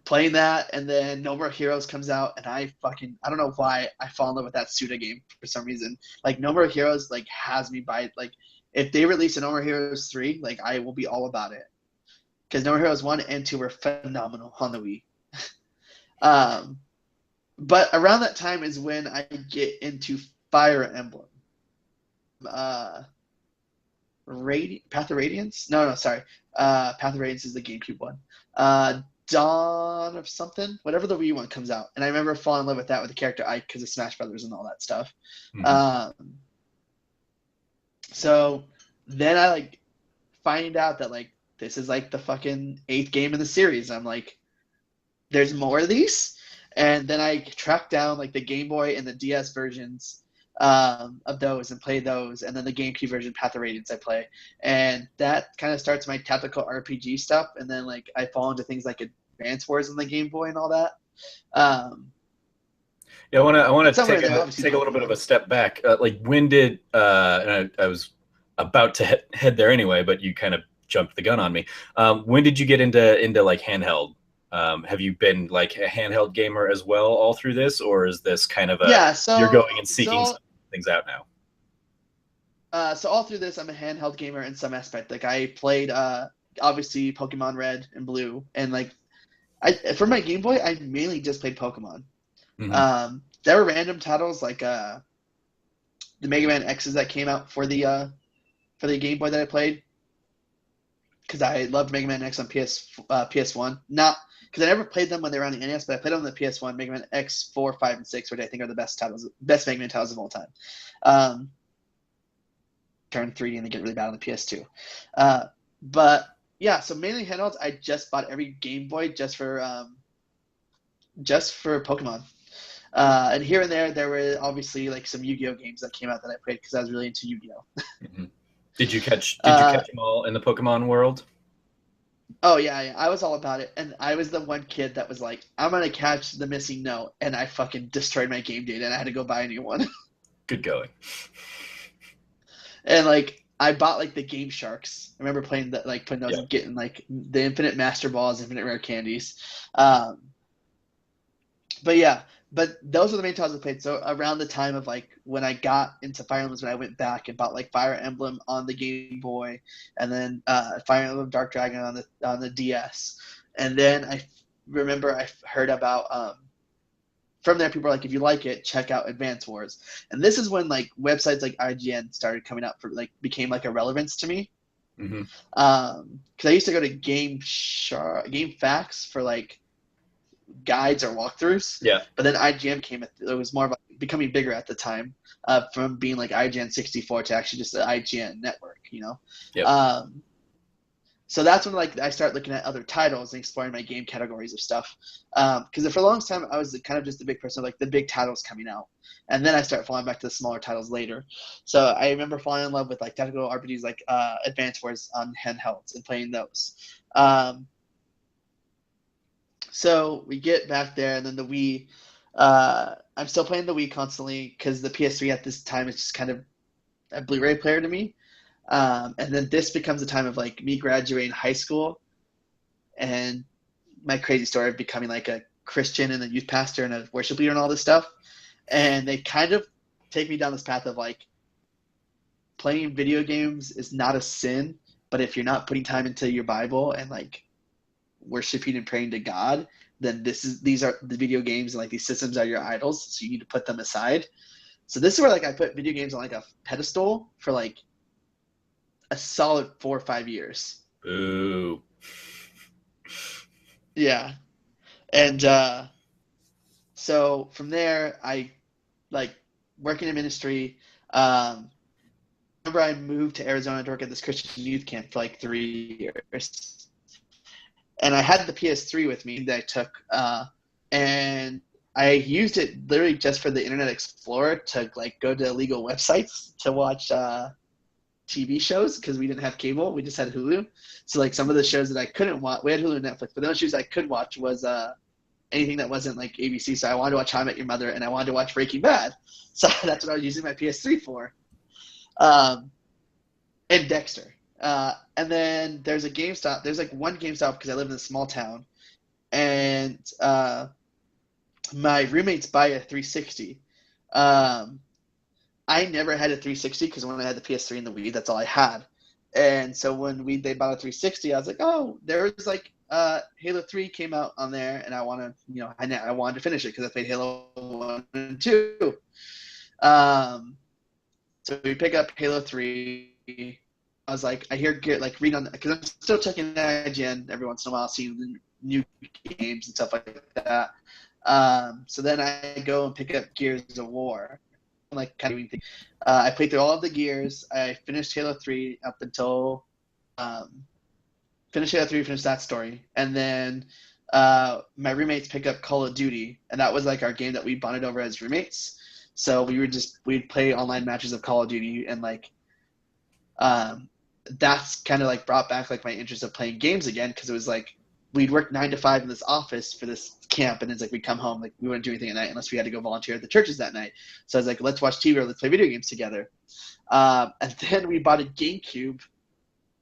Playing that, and then No More Heroes comes out, and I don't know why I fall in love with that Suda game for some reason. Like No More Heroes like has me by like if they release a No More Heroes 3, like I will be all about it. Because No More Heroes 1 and 2 were phenomenal on the Wii. But around that time is when I get into Fire Emblem. Path of Radiance? No, sorry. Path of Radiance is the GameCube one. Dawn of something, whatever the Wii one comes out. And I remember falling in love with that with the character Ike because of Smash Brothers and all that stuff. Mm-hmm. So then I like find out that like this is like the fucking 8th game in the series. I'm like, there's more of these? And then I tracked down like the Game Boy and the DS versions of those and play those, and then the GameCube version, Path of Radiance, I play, and that kind of starts my tactical RPG stuff. And then like I fall into things like Advance Wars on the Game Boy and all that. Yeah, I want to Somewhere take in there, obviously take a little bit of Pokemon. a step back. Like when did and I was about to head there anyway, but you kind of jumped the gun on me. When did you get into like handheld? Have you been like a handheld gamer as well all through this, or is this kind of Yeah, you're going and seeking some things out now? So all through this, I'm a handheld gamer in some aspect. Like I played obviously Pokemon Red and Blue, and like for my Game Boy, I mainly just played Pokemon. Mm-hmm. There were random titles like the Mega Man X's that came out for the Game Boy that I played because I loved Mega Man X on PS1. Not because I never played them when they were on the NES, but I played them on the PS1. Mega Man X 4, 5, and 6, which I think are the best Mega Man titles of all time. Turned 3D and they get really bad on the PS2. But yeah, so mainly handhelds. I just bought every Game Boy just for Pokemon. And here and there were obviously like some Yu-Gi-Oh games that came out that I played because I was really into Yu-Gi-Oh. Mm-hmm. Did you catch them all in the Pokemon world? Oh yeah, I was all about it, and I was the one kid that was like, "I'm gonna catch the missing note," and I fucking destroyed my game data, and I had to go buy a new one. Good going. And like I bought like the Game Sharks. I remember playing that, like putting those, and getting like the Infinite Master Balls, Infinite Rare Candies. But yeah, but those are the main titles I played. So around the time of like when I got into Fire Emblem, when I went back and bought like Fire Emblem on the Game Boy, and then Fire Emblem Dark Dragon on the DS, and then I remember I heard about from there, people were like, if you like it, check out Advance Wars. And this is when like websites like IGN started coming out for like became like a relevance to me. Mm-hmm. Because I used to go to Game Facts for like guides or walkthroughs. Yeah. But then IGN it was more of becoming bigger at the time, from being like IGN 64 to actually just the IGN network, you know. Yep. So that's when like I started looking at other titles and exploring my game categories of stuff. Because for a long time I was kind of just a big person of like the big titles coming out, and then I started falling back to the smaller titles later. So I remember falling in love with like tactical RPGs like Advance Wars on handhelds and playing those. So we get back there, and then the Wii. I'm still playing the Wii constantly because the PS3 at this time is just kind of a Blu-ray player to me. And then this becomes a time of like me graduating high school and my crazy story of becoming like a Christian and a youth pastor and a worship leader and all this stuff. And they kind of take me down this path of like playing video games is not a sin, but if you're not putting time into your Bible and like worshiping and praying to God, then these are the video games and like these systems are your idols. So you need to put them aside. So this is where like I put video games on like a pedestal for like a solid 4 or 5 years. Ooh. Yeah. And so from there, I like working in ministry. Remember, I moved to Arizona to work at this Christian youth camp for like 3 years, and I had the PS3 with me that I took, and I used it literally just for the Internet Explorer to like go to illegal websites to watch TV shows because we didn't have cable. We just had Hulu. So like some of the shows that I couldn't watch, we had Hulu and Netflix, but the only shows I could watch was anything that wasn't like ABC. So I wanted to watch How I Met Your Mother and I wanted to watch Breaking Bad. So that's what I was using my PS3 for. Um, and Dexter. And then there's a GameStop. There's like one GameStop because I live in a small town, and my roommates buy a 360. Um, I never had a 360 because when I had the PS3 and the Wii, that's all I had. And so when they bought a 360, I was like, oh, there was like Halo 3 came out on there, and I wanted to finish it because I played Halo 1 and 2. So we pick up Halo 3. I was like, I hear like read on because I'm still checking IGN every once in a while, seeing the new games and stuff like that. So then I go and pick up Gears of War. Like kind of thing. I played through all of the Gears. I finished Halo 3 up until finished Halo 3, finished that story, and then my roommates pick up Call of Duty, and that was like our game that we bonded over as roommates. So we'd play online matches of Call of Duty, and like that's kind of like brought back like my interest of playing games again because it was like we'd work 9 to 5 in this office for this camp, and it's like we'd come home, like we wouldn't do anything at night unless we had to go volunteer at the churches that night. So I was like, let's watch TV or let's play video games together. And then we bought a GameCube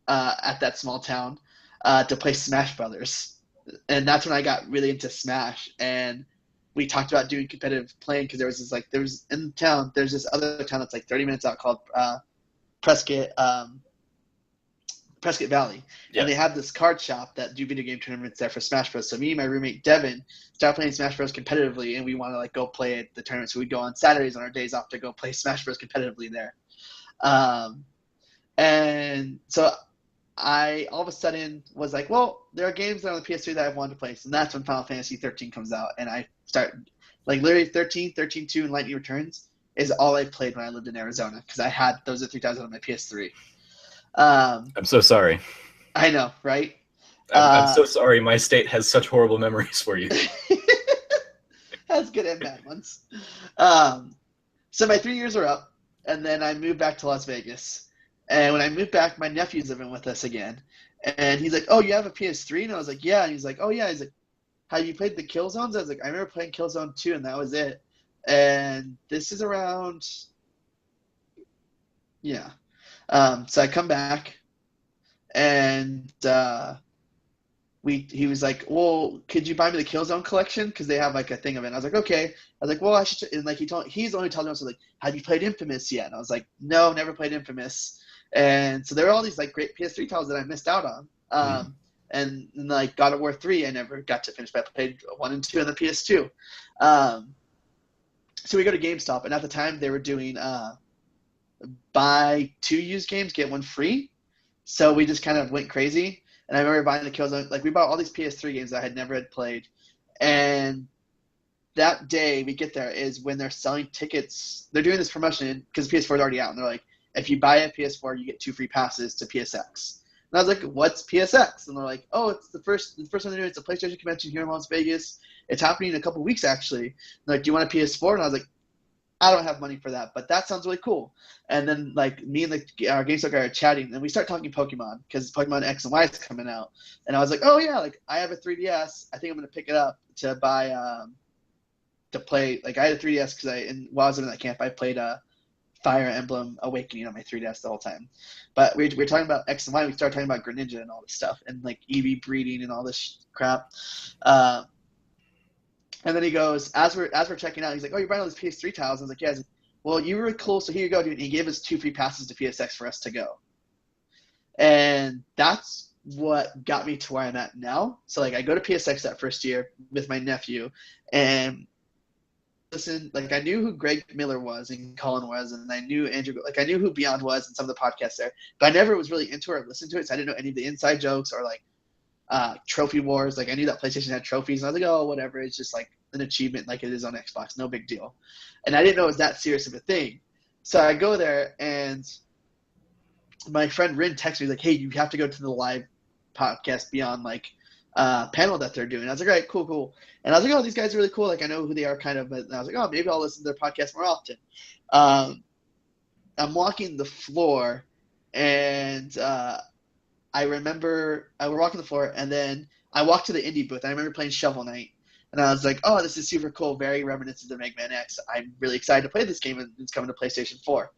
at that small town to play Smash Brothers, and that's when I got really into Smash. And we talked about doing competitive playing because there's this other town that's like 30 minutes out called Prescott. Prescott Valley, and they have this card shop that do video game tournaments there for Smash Bros. So me and my roommate Devin started playing Smash Bros. Competitively, and we want to like go play at the tournament. So we'd go on Saturdays on our days off to go play Smash Bros. Competitively there. And so I all of a sudden was like, well, there are games that are on the PS3 that I've wanted to play. So that's when Final Fantasy 13 comes out, and I start like literally 13-2, and Lightning Returns is all I played when I lived in Arizona because I had those are 3000 on my PS3. I'm so sorry. I know, right? I'm so sorry. My state has such horrible memories for you. Has good and bad ones. So my 3 years are up, and then I moved back to Las Vegas. And when I moved back, my nephew's living with us again. And he's like, oh, you have a PS3? And I was like, yeah. And he's like, oh, yeah. He's like, have you played the Killzones? I was like, I remember playing Killzone 2, and that was it. And this is around, yeah. So I come back, and he was like, well, could you buy me the Killzone collection? Because they have like a thing of it. And I was like, okay. I was like, well, I should. And like he's the only telling me, so like, have you played Infamous yet? And I was like, no, never played Infamous. And so there were all these like great PS3 titles that I missed out on. And like God of War 3, I never got to finish, but I played 1 and 2 on the PS2. So we go to GameStop, and at the time they were doing buy 2 used games, get 1 free. So we just kind of went crazy. And I remember buying the Killzone. Like, we bought all these PS3 games that I had never had played. And that day we get there is when they're selling tickets. They're doing this promotion because PS4 is already out. And they're like, if you buy a PS4, you get 2 free passes to PSX. And I was like, what's PSX? And they're like, oh, it's the first one they're doing. It's a PlayStation convention here in Las Vegas. It's happening in a couple weeks, actually. And they're like, do you want a PS4? And I was like, I don't have money for that, but that sounds really cool. And then like me and our GameStop guy are chatting, and we start talking Pokemon because Pokemon X and Y is coming out. And I was like, oh yeah, like I have a 3DS. I think I'm gonna pick it up to buy to play. Like I had a 3DS because while I was in that camp, I played Fire Emblem Awakening on my 3DS the whole time. But we were talking about X and Y. We started talking about Greninja and all this stuff, and like EV breeding and all this crap. And then he goes, as we're checking out, he's like, oh, you're buying all these PS3 titles? I was like, yeah. He's like, well, you were cool, so here you go, dude. And he gave us 2 free passes to PSX for us to go. And that's what got me to where I'm at now. So, like, I go to PSX that first year with my nephew, and listen, like I knew who Greg Miller was and Colin was, and I knew Andrew, like I knew who Beyond was and some of the podcasts there, but I never was really into it or listened to it, so I didn't know any of the inside jokes or like trophy wars. Like I knew that PlayStation had trophies, and I was like, oh, whatever, it's just like an achievement like it is on Xbox, no big deal. And I didn't know it was that serious of a thing. So I go there, and my friend Rin texts me like, hey, you have to go to the live podcast Beyond like panel that they're doing. I was like, all right, cool. And I was like, oh, these guys are really cool. Like I know who they are kind of, but I was like, oh, maybe I'll listen to their podcast more often. I'm walking the floor, and I remember we're walking the floor, and then I walked to the indie booth. And I remember playing Shovel Knight, and I was like, oh, this is super cool, very reminiscent of Mega Man X. I'm really excited to play this game, and it's coming to PlayStation 4.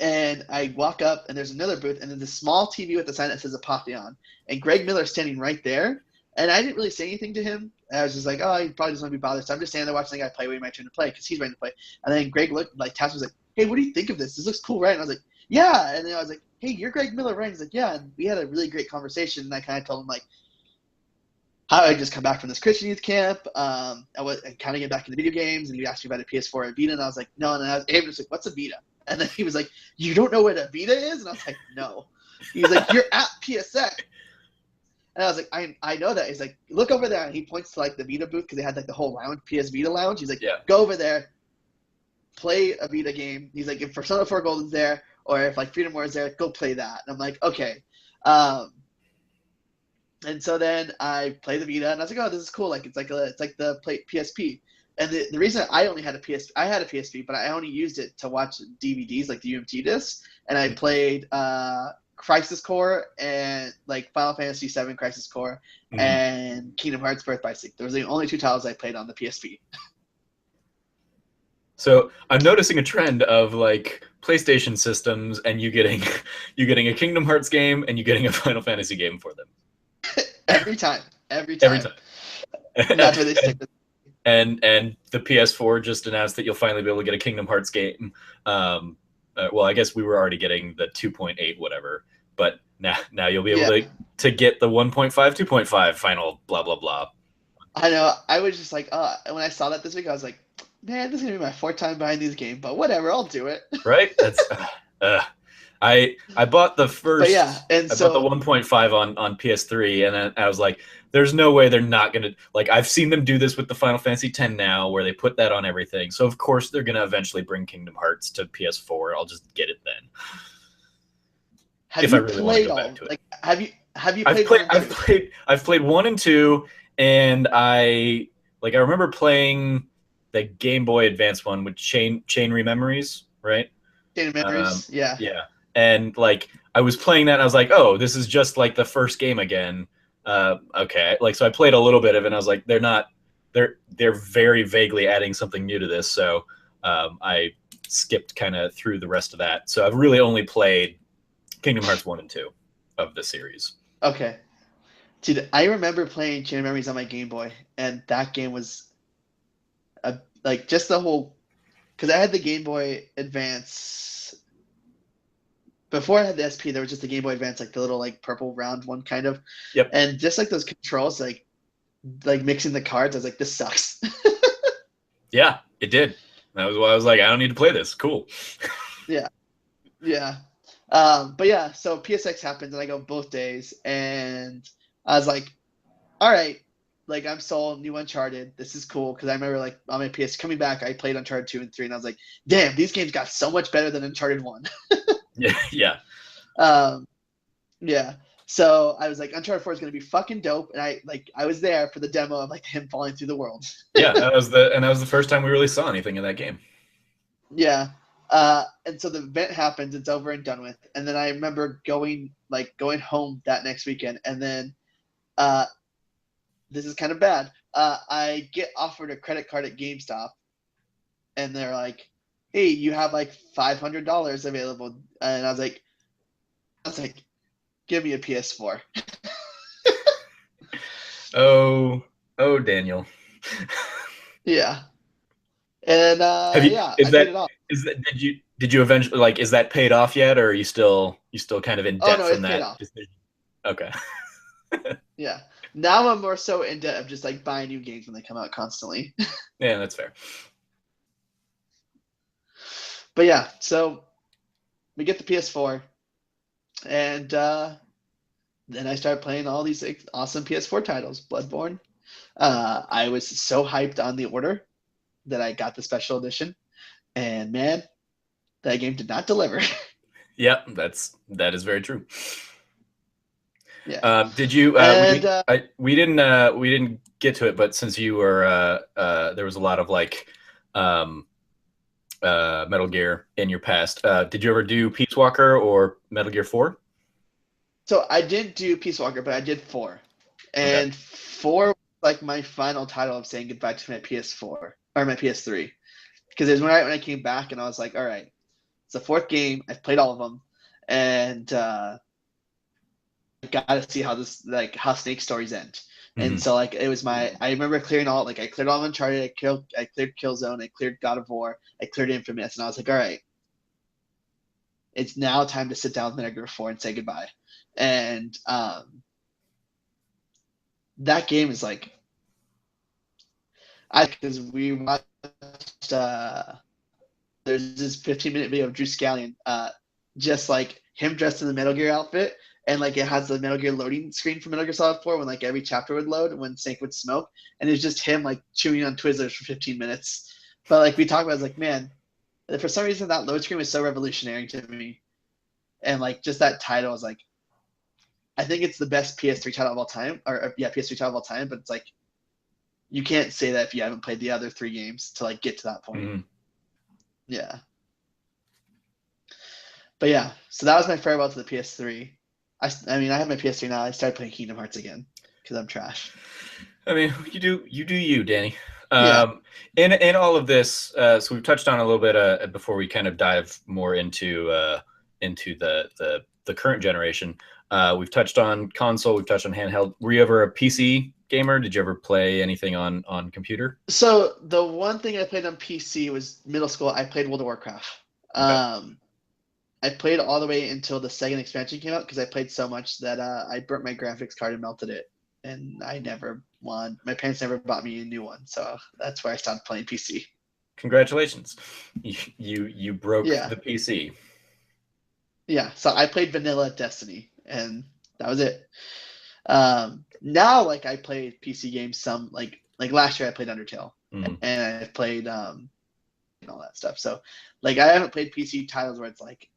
And I walk up, and there's another booth, and then this small TV with a sign that says Apotheon. And Greg Miller's standing right there. And I didn't really say anything to him. I was just like, oh, he probably doesn't want to be bothered. So I'm just standing there watching the guy play, waiting my turn to play, because he's ready to play. And then Greg looked, like, tapped me, was like, hey, what do you think of this? This looks cool, right? And I was like, yeah. And then I was like, hey, you're Greg Miller, right? He's like, yeah. And we had a really great conversation. And I kind of told him, like, how I just come back from this Christian youth camp. I was kind of get back into video games. And he asked me about a PS4 or a Vita. And I was like, no. And then I was like, what's a Vita? And then he was like, you don't know what a Vita is? And I was like, no. He's like, you're at PSX. And I was like, I know that. He's like, look over there. And he points to like the Vita booth because they had like the whole lounge, PS Vita lounge. He's like, go over there, play a Vita game. He's like, if Persona 4 Golden's there or if like Freedom War is there, go play that. And I'm like, okay. And so then I play the Vita and I was like, oh, this is cool. Like it's like the PSP. And the reason I only had I had a PSP, but I only used it to watch DVDs, like the UMT discs. And I played Crisis Core and like Final Fantasy VII Crisis Core and Kingdom Hearts Birth by Sleep. Those were the only two titles I played on the PSP. So I'm noticing a trend of like PlayStation systems and you getting a Kingdom Hearts game and you getting a Final Fantasy game for them. Every time. Every time. That's where they stick with. And the PS4 just announced that you'll finally be able to get a Kingdom Hearts game. Well, I guess we were already getting the 2.8 whatever, but now you'll be able to get the 1.5, 2.5 final blah blah blah. I know. I was just like, when I saw that this week, I was like, man, this is gonna be my fourth time buying these games, but whatever, I'll do it. Right? That's I bought the first. But yeah, and I bought the 1.5 on PS3, and then I was like, there's no way they're not gonna like. I've seen them do this with the Final Fantasy X now, where they put that on everything. So of course they're gonna eventually bring Kingdom Hearts to PS4. I'll just get it then. Have you played all? Like, have you played? I've played 1 and 2, and I remember playing the Game Boy Advance one with Chain Rememories, right? Chain Memories, yeah. Yeah. And like I was playing that and I was like, oh, this is just like the first game again. Okay. Like so I played a little bit of it and I was like, they're very vaguely adding something new to this. So I skipped kind of through the rest of that. So I've really only played Kingdom Hearts 1 and 2 of the series. Okay. Dude, I remember playing Chain Memories on my Game Boy, and that game was like just the whole, because I had the Game Boy Advance. Before I had the SP, there was just the Game Boy Advance, like the little like purple round one kind of. Yep. And just like those controls, like mixing the cards, I was like, this sucks. Yeah, it did. That was why I was like, I don't need to play this. Cool. Yeah. Yeah. But yeah, so PSX happens and I go both days and I was like, all right, like I'm sold, new Uncharted. This is cool. Cause I remember like on my PS coming back, I played Uncharted 2 and 3 and I was like, damn, these games got so much better than Uncharted 1. Yeah. Yeah. So I was like, Uncharted 4 is going to be fucking dope. And I was there for the demo of like him falling through the world. Yeah. That was the first time we really saw anything in that game. Yeah. And so the event happens, it's over and done with. And then I remember going home that next weekend. And then, this is kind of bad. I get offered a credit card at GameStop and they're like, hey, you have like $500 available. And I was like, give me a PS4. Oh, Daniel. Yeah. And I paid it off. Did you eventually, like, is that paid off yet, or are you still kind of in debt from that decision? Okay. Yeah. Now I'm more so into of just like buying new games when they come out constantly. Yeah, that's fair. But yeah, so we get the PS4, and then I started playing all these like, awesome PS4 titles. Bloodborne. I was so hyped on the order that I got the special edition, and man, that game did not deliver. Yep, that is very true. Yeah, Did you? and We didn't get to it, but since you were there was a lot of like Metal Gear in your past. Did you ever do Peace Walker or Metal Gear 4? so I didn't do Peace Walker, but I did 4, Okay. and 4 was like my final title of saying goodbye to my PS4 or my PS3, because it was right when I came back, and I was like, all right, it's the 4th game. I've played all of them, and gotta see how this like how Snake stories end. And Mm-hmm. so like it was I remember clearing all like I cleared all of Uncharted, I cleared Killzone, I cleared God of War, I cleared Infamous, and I was like, all right, it's now time to sit down with Metal Gear 4 and say goodbye. And that game is like I because we watched there's this 15-minute video of Drew Scallion, just like him dressed in the Metal Gear outfit, and like it has the Metal Gear loading screen for Metal Gear Solid 4 when like every chapter would load when Snake would smoke, and it's just him like chewing on Twizzlers for 15 minutes. But like we talked about, it's like man, for some reason that load screen was so revolutionary to me, and like just that title was like, I think it's the best PS3 title of all time, or yeah, PS3 title of all time. But it's like you can't say that if you haven't played the other 3 games to like get to that point. Mm-hmm. Yeah. But yeah, so that was my farewell to the PS3. I mean, I have my PS3 now. I started playing Kingdom Hearts again because I'm trash. I mean, you do you, Danny. Yeah. In all of this, so we've touched on a little bit before we kind of dive more into the current generation. We've touched on console, we've touched on handheld. Were you ever a PC gamer? Did you ever play anything on computer? So the one thing I played on PC was middle school. I played World of Warcraft. Okay. I played all the way until the second expansion came out because I played so much that I burnt my graphics card and melted it, and I never won. My parents never bought me a new one, so that's where I stopped playing PC. Congratulations, you broke Yeah, the PC. yeah. So I played vanilla Destiny, and that was it. Now like I play PC games some like last year I played Undertale, Mm. and I played and all that stuff. So like I haven't played PC titles where it's like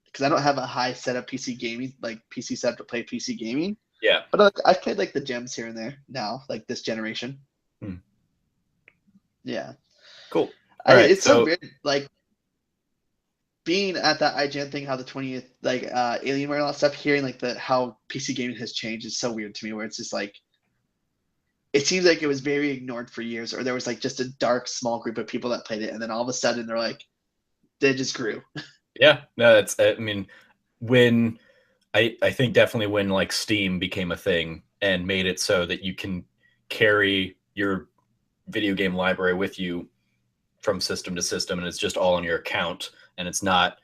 because I don't have a high setup PC gaming like PC setup to play PC gaming. Yeah. But I've played like the gems here and there now, like this generation. Mm. Yeah, Cool. All right. it's so So weird like being at that IGN thing, how the 20th like Alienware and all that stuff, hearing like the how PC gaming has changed is so weird to me. Where it's just like it seems like it was very ignored for years, or there was like just a dark small group of people that played it, and then all of a sudden they're like they just grew. yeah, no, that's I mean, when I think definitely when like Steam became a thing and made it so that you can carry your video game library with you from system to system, and it's just all on your account, and it's not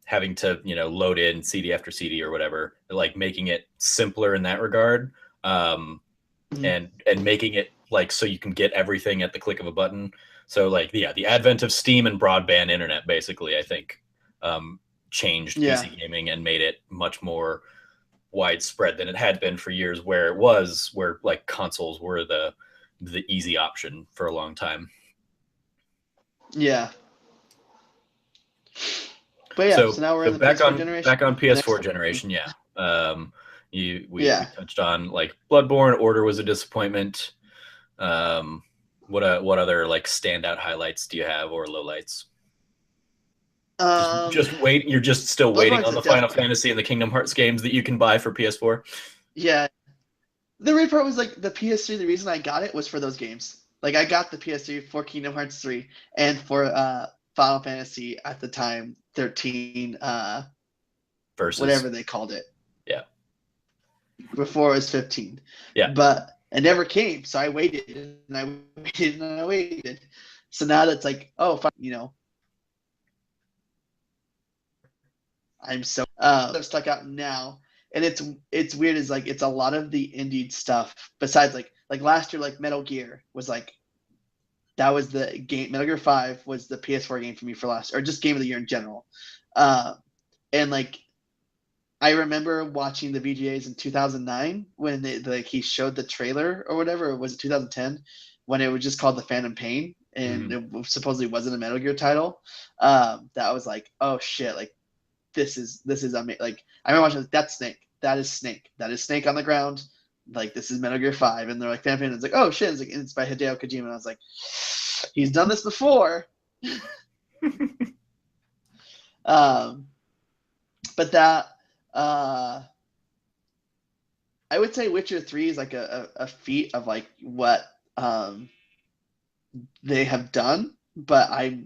having to load in CD after CD or whatever, like making it simpler in that regard, Mhm. and making it like so you can get everything at the click of a button. So like yeah, the advent of Steam and broadband internet basically, I think, changed Yeah, PC gaming and made it much more widespread than it had been for years, where like consoles were the easy option for a long time. yeah. But yeah, so So now we're so in the PS4 generation. back on The next, PS4 generation, yeah. We yeah. touched on like Bloodborne. Order was a disappointment. What other like standout highlights do you have, or lowlights? Um, Just wait. You're just still waiting Bloodborne's on a the Final definitely Fantasy and the Kingdom Hearts games that you can buy for PS4. yeah. The weird part was like the PS3. The reason I got it was for those games. Like I got the PS3 for Kingdom Hearts 3 and for Final Fantasy at the time 13, Versus, whatever they called it yeah, before it was 15. yeah, But it never came, so I waited and I waited and I waited. So now that's like, oh, I'm so stuck out now. and it's weird is like it's a lot of the indie stuff besides like last year, like Metal Gear was like that was the game. Metal Gear 5 was the PS4 game for me for last, or just game of the year in general. uh and like I remember watching the VGAs in 2009 when like he showed the trailer or whatever, or was it 2010 when it was just called The Phantom Pain and Mm-hmm. it supposedly wasn't a Metal Gear title. That was like, oh shit, like this is amazing. Like I remember watching, like, that's Snake. That is Snake. That is Snake on the ground. Like this is Metal Gear 5, and they're like Phantom Pain. It's like, oh shit, it's like it's by Hideo Kojima, and I was like, he's done this before. um, but that uh I would say Witcher 3 is like a feat of like what they have done, but I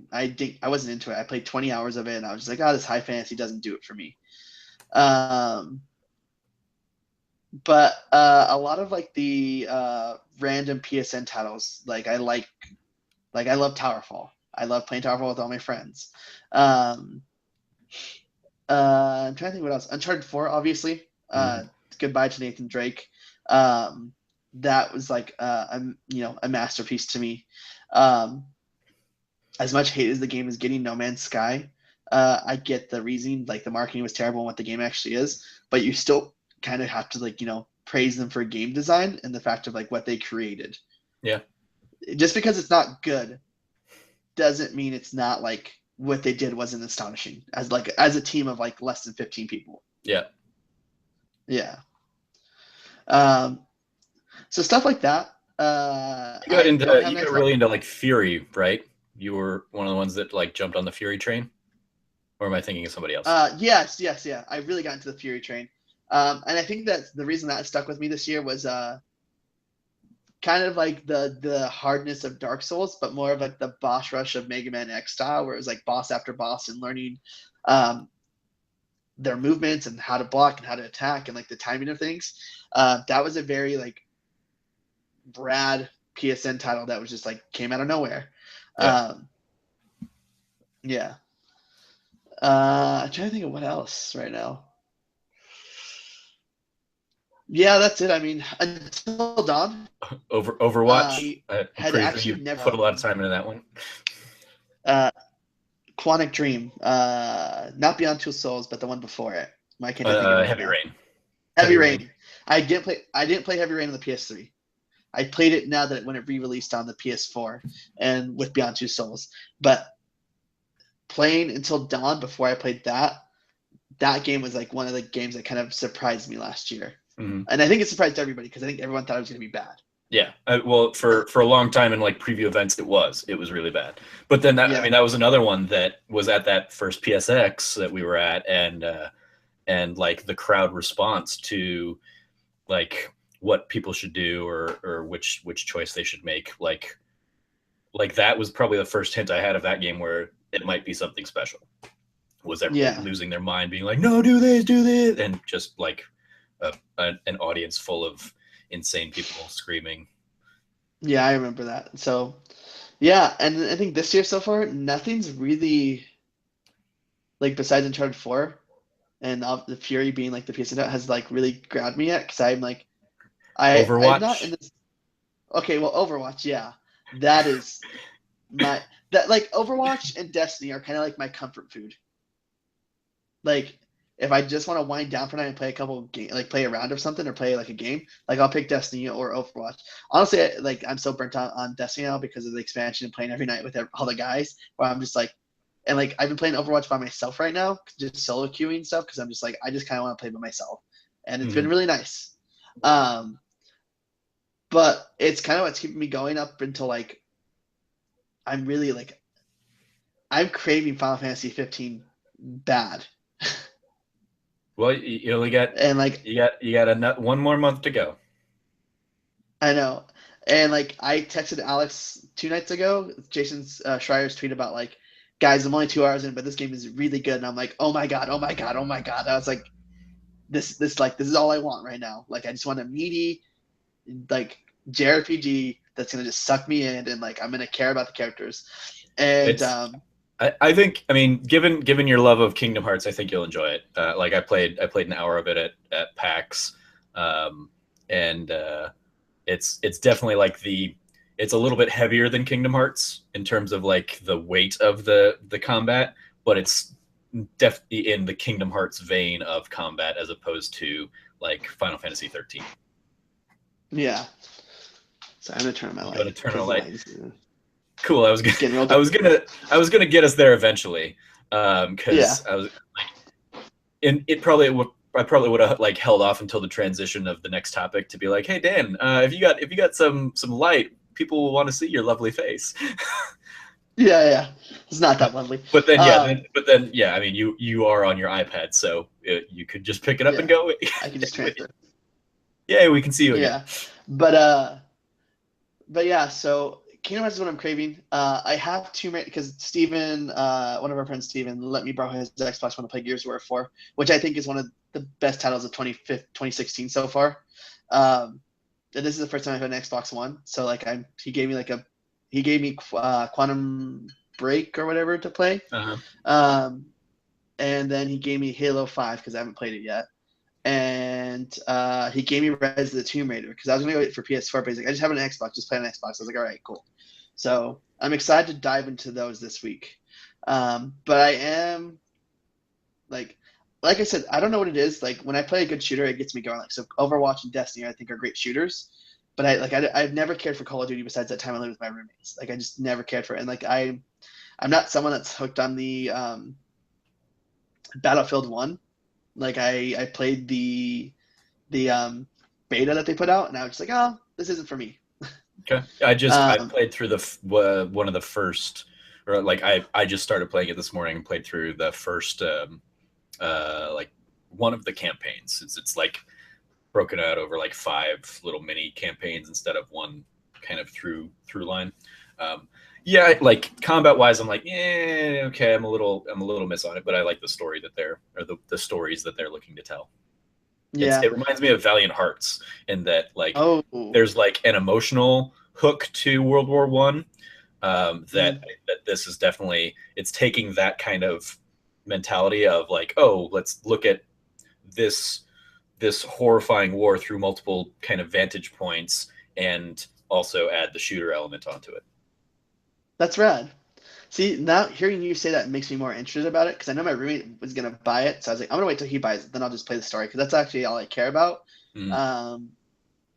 wasn't into it. I played 20 hours of it and I was just like, oh, this high fantasy doesn't do it for me. Um, but a lot of like the random PSN titles, like I love Towerfall. I love playing Towerfall with all my friends. Um, I'm trying to think what else. Uncharted 4, obviously. Mm-hmm. Goodbye to Nathan Drake. Um, that was like a masterpiece to me. Um, as much hate as the game is getting, No Man's Sky, I get the reasoning. Like the marketing was terrible and what the game actually is, but you still kind of have to like praise them for game design and the fact of like what they created. Yeah. Just because it's not good doesn't mean it's not like what they did wasn't astonishing as a team of like less than 15 people. Yeah. Yeah. Um, so stuff like that. I don't have You an got Xbox. really into like Fury, right? You were one of the ones that like jumped on the Fury train, or am I thinking of somebody else? Yes. Yeah. I really got into the Fury train. And I think that the reason that stuck with me this year was kind of like the hardness of Dark Souls, but more of like the boss rush of Mega Man X style, where it was like boss after boss and learning um, their movements and how to block and how to attack and like the timing of things. That was a very like Brad PSN title that was just like came out of nowhere. Yeah. Um, yeah. I'm trying to think of what else right now. Yeah, that's it. I mean, Until Dawn, Overwatch. I'm had pretty sure actually you never put a lot of time into that one. uh, Quantic Dream, not Beyond Two Souls, but the one before it. Why can't I think of it right Heavy now? Rain. Heavy Heavy Rain. Rain. I didn't play Heavy Rain on the PS3. I played it now that when it re-released on the PS4 and with Beyond Two Souls. But playing Until Dawn before I played that game was like one of the games that kind of surprised me last year. Mm-hmm. And I think it surprised everybody because I think everyone thought it was going to be bad. Yeah. Well, for a long time in like preview events, it was really bad. But then Yeah. that was another one that was at that first PSX that we were at, and like the crowd response to like what people should do or which choice they should make. Like that was probably the first hint I had of that game where it might be something special. Was everybody Yeah. losing their mind, being like, "No, do this," and just like an audience full of insane people screaming. Yeah, I remember that. So, yeah, and I think this year so far, nothing's really like besides Uncharted 4 and the Fury being like the piece of that has like really grabbed me yet because I'm like I'm not in Overwatch. this. Okay, well, Overwatch, yeah, that is my that like Overwatch and Destiny are kind of like my comfort food. Like if I just want to wind down for a night and play a couple of game, like play a round of something or play like a game, like I'll pick Destiny or Overwatch. Honestly, like I'm so burnt out on Destiny now because of the expansion and playing every night with all the guys. Where I'm just like, and like I've been playing Overwatch by myself right now, just solo queuing stuff because I'm just like I just kind of want to play by myself, and it's been Mm-hmm. really nice. Um, but it's kind of what's keeping me going up until like I'm really like I'm craving Final Fantasy 15 bad. Well, you only got And like you got one more month to go. I know. And like I texted Alex 2 nights ago, Jason Schreier's tweet about like, guys, I'm only 2 hours in, but this game is really good. And I'm like, oh my god, oh my god, oh my god. I was like, this is all I want right now. Like I just want a meaty like JRPG that's gonna just suck me in and like I'm gonna care about the characters. And It's I think, I mean, given your love of Kingdom Hearts, I think you'll enjoy it. Like I played an hour of it at PAX, um, and it's definitely like it's a little bit heavier than Kingdom Hearts in terms of like the weight of the combat, but it's definitely in the Kingdom Hearts vein of combat as opposed to like Final Fantasy 13. Yeah. So I'm gonna turn on my You go light to turn on a because the light. light is Cool. I was gonna, it's getting real I dark. was gonna, I was gonna get us there eventually, Yeah. because I was and it probably would. I probably would have like held off until the transition of the next topic to be like, "Hey Dan, if you got some light, people will want to see your lovely face." Yeah, yeah. It's not that lovely. But then, yeah, Um, yeah. I mean, you are on your iPad, so you could just pick it up and yeah. go. I can just transfer. Yay, we can see you again. Yeah. But yeah, so Kingdom Hearts is what I'm craving. I have because Steven, one of our friends, Steven, let me borrow his Xbox One to play Gears of War 4, which I think is one of the best titles of 2016 so far. And this is the first time I've had an Xbox One, so like he gave me Quantum Break or whatever to play, Uh-huh. um, and then he gave me Halo 5 because I haven't played it yet, and he gave me Rise of the Tomb Raider because I was gonna wait for PS4, but he's like, I just have an Xbox, just play on Xbox. I was like, all right, cool. So I'm excited to dive into those this week. But I am like like I said, I don't know what it is. Like when I play a good shooter, it gets me going. Like so, Overwatch and Destiny, I think are great shooters. But I've never cared for Call of Duty besides that time I lived with my roommates. Like I just never cared for it. And like I'm not someone that's hooked on the Battlefield One. Like I played the beta that they put out, and I was just like, oh, this isn't for me. Okay. I Um, played through one of the first, or like I just started playing it this morning and played through the first like one of the campaigns. It's like broken out over like five little mini campaigns instead of one kind of through line. Yeah, like combat wise, I'm like, yeah, okay, I'm a little miss on it, but I like the story that they're or the stories that they're looking to tell. yeah. It reminds me of Valiant Hearts in that like Oh. there's like an emotional hook to World War One, Mm, that this is definitely it's taking that kind of mentality of like, oh, let's look at this this horrifying war through multiple kind of vantage points and also add the shooter element onto it. that's rad. See, now hearing you say that makes me more interested about it because I know my roommate was gonna buy it, so I was like, I'm gonna wait till he buys it, then I'll just play the story because that's actually all I care about. Mm. Um,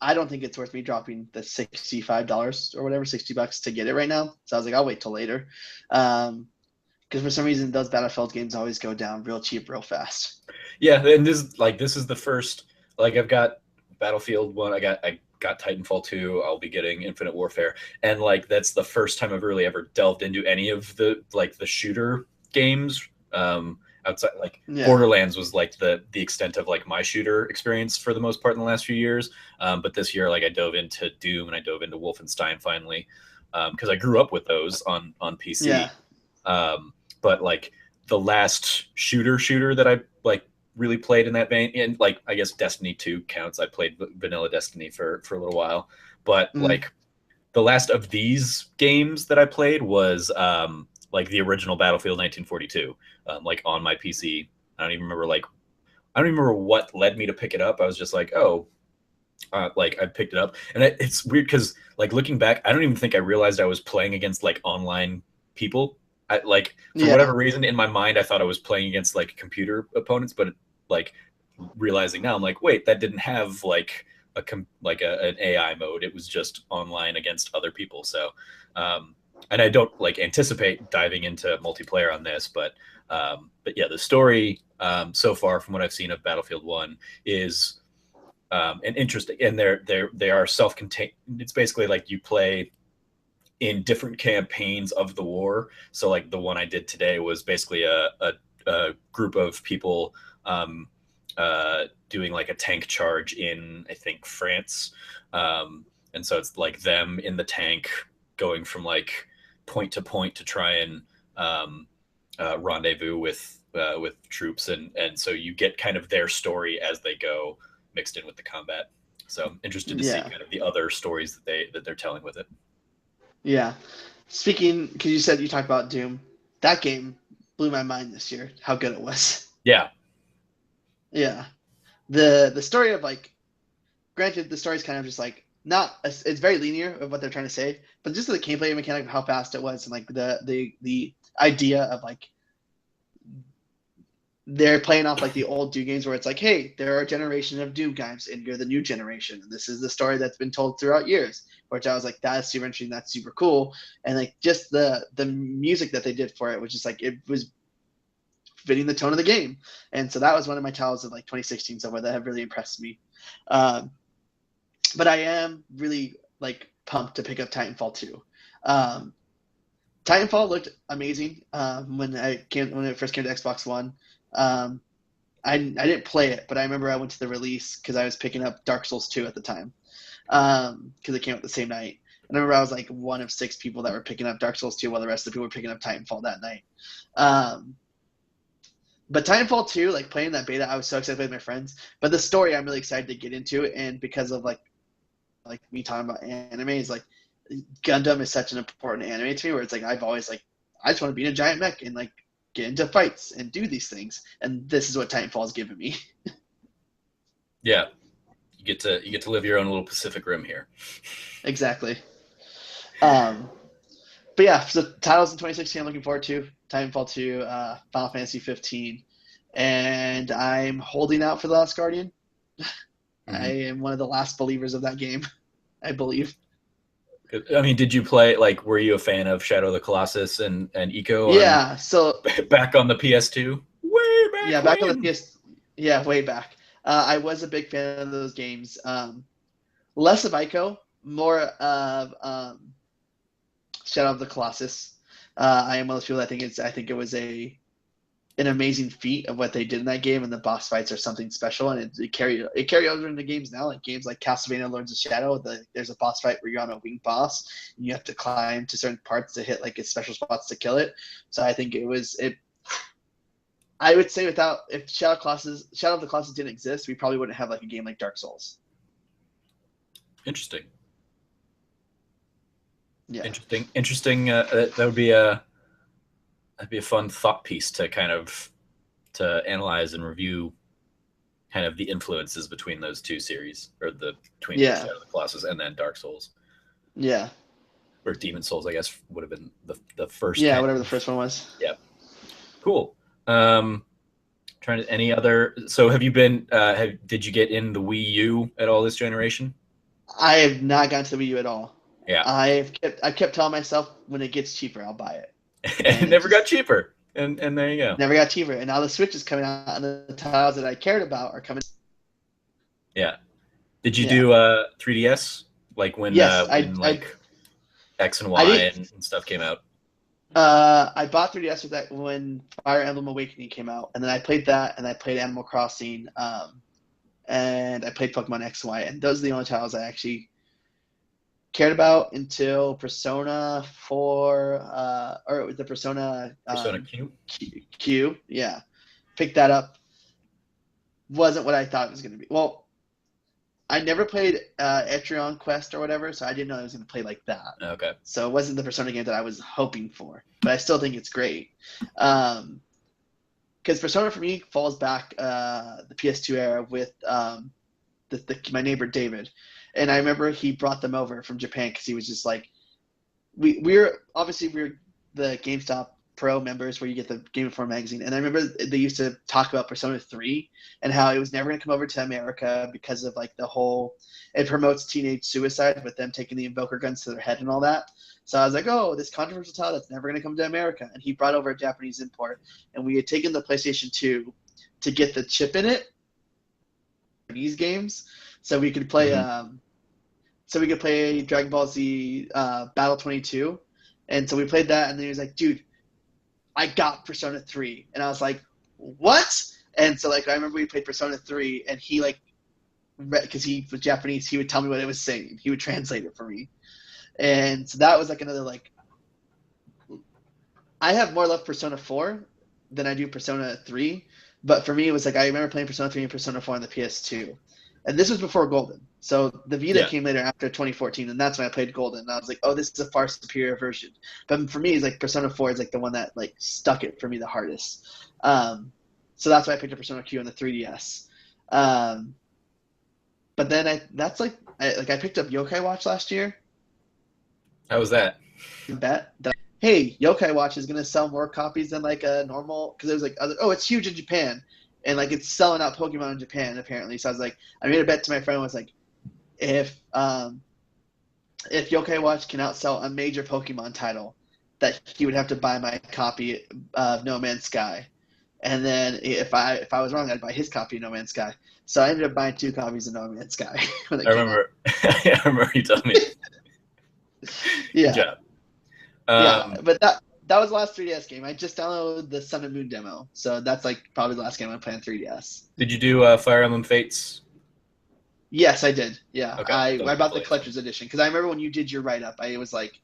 I don't think it's worth me dropping the $65 or whatever, $60 to get it right now. So I was like, I'll wait till later. Because for some reason those Battlefield games always go down real cheap, real fast. Yeah, and this is the first, like I've got Battlefield 1, I got Titanfall 2, I'll be getting Infinite Warfare, and like that's the first time I've really ever delved into any of the shooter games. Outside like Yeah. Borderlands was like the extent of like my shooter experience for the most part in the last few years. But this year, like I dove into Doom and I dove into Wolfenstein finally, because I grew up with those on PC. Yeah. But like the last shooter that I like really played in that vein, and like I guess Destiny 2 counts. I played vanilla Destiny for a little while, but Mm. like the last of these games that I played was like the original Battlefield 1942, like on my PC. I don't even remember what led me to pick it up. I was just like, oh, like I picked it up, and it's weird because like looking back, I don't even think I realized I was playing against like online people. I like for Yeah. whatever reason in my mind, I thought I was playing against like computer opponents, but like realizing now, I'm like, wait, that didn't have like an AI mode. It was just online against other people. So, and I don't like anticipate diving into multiplayer on this, but yeah, the story so far from what I've seen of Battlefield One is and interesting. And they are self-contained. It's basically like you play in different campaigns of the war. So like the one I did today was basically a group of people doing like a tank charge in I think France, and so it's like them in the tank going from like point to point to try and rendezvous with troops, and so you get kind of their story as they go mixed in with the combat. So I'm interested to see Yeah. kind of the other stories that they're telling with it. Yeah. Speaking, because you said you talked about Doom. that game blew my mind this year. How good it was. Yeah. Yeah, the story of like, granted, the story is kind of just like not. It's very linear of what they're trying to say, but just the gameplay mechanic of how fast it was, and like the idea of like they're playing off like the old Doom games where it's like, hey, there are a generation of Doom games, and you're the new generation. And this is the story that's been told throughout years. Which I was like, that's super interesting. That's super cool. And like just the music that they did for it, which is like it was fitting the tone of the game. And so that was one of my titles of like 2016 so far that have really impressed me. Um, but I am really like pumped to pick up Titanfall 2. Um, Titanfall looked amazing when it first came to Xbox One. Um, I didn't play it, but I remember I went to the release because I was picking up Dark Souls 2 at the time because it came out the same night. And I remember I was like one of 6 people that were picking up Dark Souls 2 while the rest of the people were picking up Titanfall that night. But Titanfall 2, like playing that beta, I was so excited to play with my friends. But the story, I'm really excited to get into it, and because of like me talking about anime, is like Gundam is such an important anime to me. Where it's like I've always like I just want to be in a giant mech and like get into fights and do these things, and this is what Titanfall has given me. Yeah. You get to live your own little Pacific Rim here. Exactly. Um, but yeah, so titles in 2016 I'm looking forward to. Titanfall 2, Final Fantasy 15, and I'm holding out for The Last Guardian. I Mm-hmm. am one of the last believers of that game, I believe. I mean, did you play like? Were you a fan of Shadow of the Colossus and Eco on Yeah, so back on the PS2? Way yeah, back back on the when. PS, yeah, way back. I was a big fan of those games. Less of Ico, more of Shadow of the Colossus. I am one of those people that think I think it was an amazing feat of what they did in that game, and the boss fights are something special, and it carry over into games now, like games like Castlevania Lords of Shadow. There's a boss fight where you're on a winged boss, and you have to climb to certain parts to hit like its special spots to kill it. So I think it was it. I would say without if Shadow of the Colossus didn't exist, we probably wouldn't have like a game like Dark Souls. Interesting. Yeah. Interesting. That would be that'd be a fun thought piece to kind of to analyze and review kind of the influences between those two series, or between Yeah. Shadow of the Colossus and then Dark Souls, Yeah. or Demon Souls, I guess would have been the first Yeah. kind Whatever the of. first one was. Yeah, cool. Um, Trying to any other. So have you been? Did you get in the Wii U at all this generation? I have not gotten to the Wii U at all. Yeah, I kept telling myself when it gets cheaper, I'll buy it, and it and it never got just cheaper. And there you go. never got cheaper. And now the Switch is coming out, and the titles that I cared about are coming. Yeah. Did you Yeah. do 3DS like Yes, when like X and I Y did. and stuff came out? I bought 3DS with that when Fire Emblem Awakening came out, and then I played that, and I played Animal Crossing, and I played Pokemon X and Y, and those are the only titles I actually cared about until Persona 4, or the Persona Persona Q. Q. Yeah, picked that up. Wasn't what I thought it was going to be. Well, I never played Etrian Quest or whatever, so I didn't know I was going to play like that. Okay. So it wasn't the Persona game that I was hoping for, but I still think it's great. Because Persona for me falls back the PS2 era with my neighbor David, and I remember he brought them over from Japan because he was just like, we're the GameStop Pro members where you get the Game Informer magazine, and I remember they used to talk about Persona 3 and how it was never going to come over to America because of like the whole it promotes teenage suicide with them taking the invoker guns to their head and all that. So I was like, oh, this controversial title that's never going to come to America, and he brought over a Japanese import, and we had taken the PlayStation 2 to get the chip in it these games so we could play Mm-hmm. Dragon Ball Z Battle 22. And so we played that, and then he was like, dude, I got Persona 3. And I was like, what? And so like I remember we played Persona 3, and he like because he was Japanese, he would tell me what it was saying. He would translate it for me. And so that was like another like I have more love for Persona 4 than I do Persona 3. But for me, it was like I remember playing Persona 3 and Persona 4 on the PS2. And this was before Golden. So the Vita Yeah. came later after 2014, and that's when I played Golden. And I was like, oh, this is a far superior version. But for me, it's like Persona 4 is like the one that like stuck it for me the hardest. So that's why I picked up Persona Q on the 3DS. But then I picked up Yokai Watch last year. How was that? Bet that hey, Yokai Watch is gonna sell more copies than like a normal because it was like it's huge in Japan and like it's selling out Pokemon in Japan apparently. So I was like, I made a bet to my friend was like, if Yokai Watch can outsell a major Pokemon title, that he would have to buy my copy of No Man's Sky. And then if I was wrong, I'd buy his copy of No Man's Sky. So I ended up buying 2 copies of No Man's Sky when it I came out. remember. I remember you telling me. Yeah. Good job. Yeah, but that was the last 3DS game. I just downloaded the Sun and Moon demo, so that's like probably the last game I played on 3DS. Did you do Fire Emblem Fates? Yes, I did. Yeah, Okay, I those are bought the the latest collector's edition because I remember when you did your write up, I was like,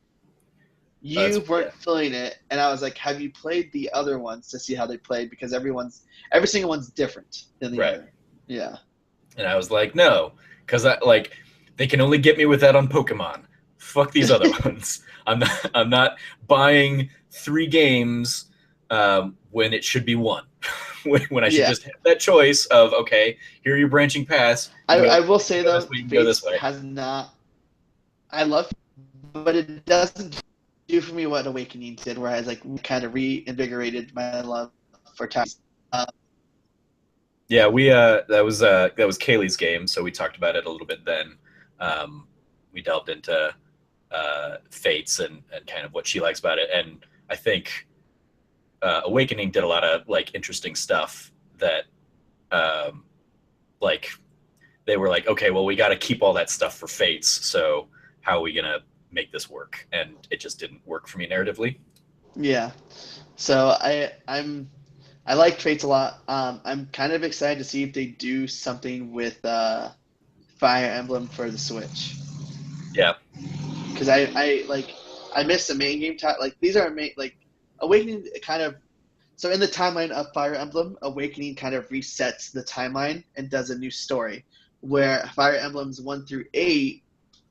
ones. you weren't feeling it, and I was like, have you played the other ones to see how they played? Because every single one's different than the Right. other. Yeah. And I was like, no, because they can only get me with that on Pokemon. Fuck these other ones. I'm not buying 3 games when it should be 1. when I should just have that choice of, okay, here are your branching paths. I will say though, go this way. has not. I love, but it doesn't do for me what Awakening did, where I was like kind of reinvigorated my love for Tactics. Yeah, we that was Kaylee's game, so we talked about it a little bit then. We delved into Fates and kind of what she likes about it, and I think Awakening did a lot of like interesting stuff that like they were like, okay, well, we got to keep all that stuff for Fates, so how are we gonna make this work? And it just didn't work for me narratively. Yeah, so I like Fates a lot. I'm kind of excited to see if they do something with Fire Emblem for the Switch. Yeah, Because I missed the main game like these are like Awakening kind of so in the timeline of Fire Emblem, Awakening kind of resets the timeline and does a new story where Fire Emblems 1 through 8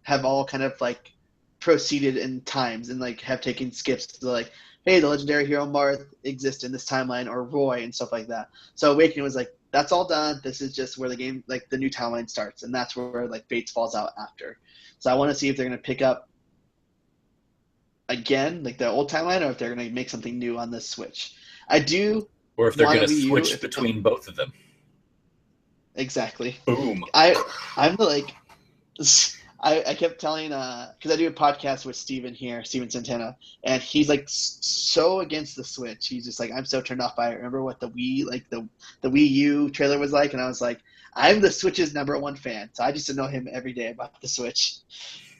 have all kind of like proceeded in times and like have taken skips to like, hey, the legendary hero Marth exists in this timeline or Roy and stuff like that. So Awakening was like, that's all done. This is just where the game like the new timeline starts, and that's where like Fates falls out after. So I want to see if they're gonna pick up again like the old timeline or if they're gonna make something new on this Switch. I do. or if they're want gonna a Wii U switch if between both of them. exactly. Boom. I'm like I kept telling because I do a podcast with Steven here, Steven Santana, and he's like so against the Switch. He's just like, I'm so turned off by it. Remember what the Wii like the Wii U trailer was like, and I was like, I'm the Switch's #1 fan, so I just annoy him every day about the Switch.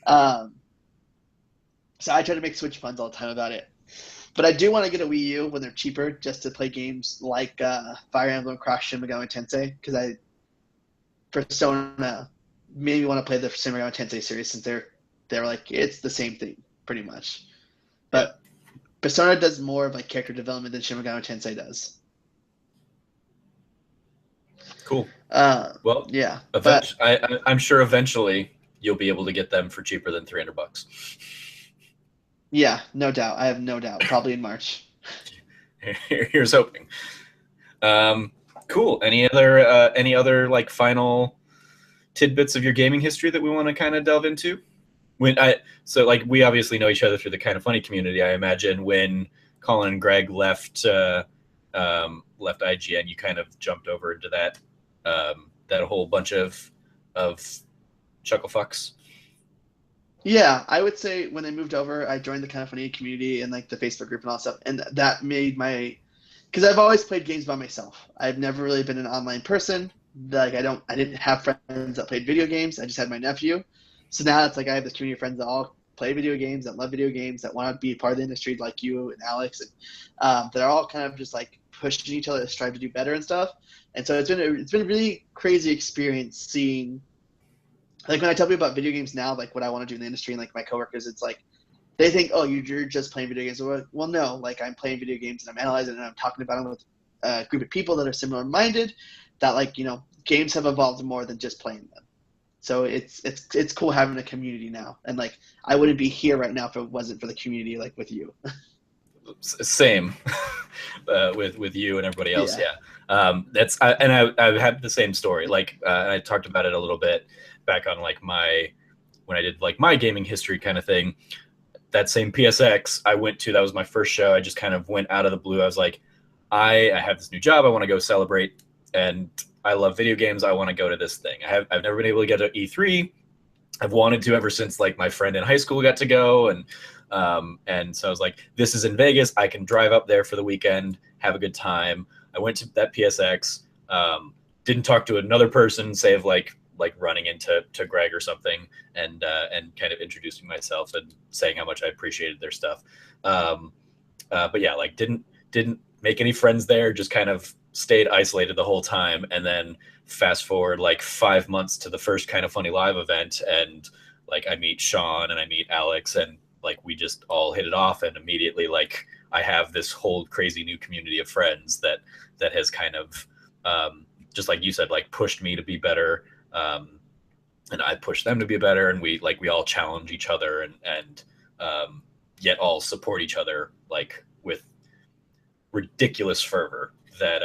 So I try to make Switch puns all the time about it. But I do want to get a Wii U when they're cheaper, just to play games like Fire Emblem Cross Shin Megami Tensei, because Persona made me want to play the Shin Megami Tensei series since they're like it's the same thing pretty much. But Persona does more of like character development than Shin Megami Tensei does. Cool. Well, yeah, I'm sure eventually you'll be able to get them for cheaper than $300. Yeah, no doubt. I have no doubt. Probably in March. Here's hoping. Cool. Any other like final tidbits of your gaming history that we want to kind of delve into? So like we obviously know each other through the Kind of Funny community. I imagine when Colin and Greg left IGN, you kind of jumped over into that whole bunch of chuckle fucks. Yeah, I would say when they moved over, I joined the Kind of Funny community and like the Facebook group and all that stuff, and that made because I've always played games by myself. I've never really been an online person. Like I didn't have friends that played video games. I just had my nephew. So now it's like I have this community of friends that all play video games, that love video games, that want to be part of the industry, like you and Alex, and that are all kind of just like pushing each other to strive to do better and stuff. And so it's been a really crazy experience seeing. Like when I tell people about video games now, like what I want to do in the industry and like my coworkers, it's like they think, oh, you're just playing video games. Well, no, like I'm playing video games and I'm analyzing and I'm talking about them with a group of people that are similar minded, that like, games have evolved more than just playing them. So it's cool having a community now, and like I wouldn't be here right now if it wasn't for the community, like with you. Same with you and everybody else. Yeah. Yeah, I've had the same story. Like I talked about it a little bit back on like when I did like my gaming history kind of thing. That same PSX I went to, that was my first show. I just kind of went out of the blue. I was like, I have this new job. I want to go celebrate, and I love video games. I want to go to this thing. I've never been able to get to E3. I've wanted to ever since like my friend in high school got to go, and so I was like, this is in Vegas. I can drive up there for the weekend, have a good time. I went to that PSX. Didn't talk to another person, save like running into Greg or something, and kind of introducing myself and saying how much I appreciated their stuff. But yeah, like didn't make any friends there. Just kind of stayed isolated the whole time, and then fast forward like 5 months to the first Kind of Funny Live event, and like I meet Sean and I meet Alex, and like we just all hit it off, and immediately like I have this whole crazy new community of friends that has kind of just like you said, like pushed me to be better, and I push them to be better, and we all challenge each other, and yet all support each other like with ridiculous fervor. That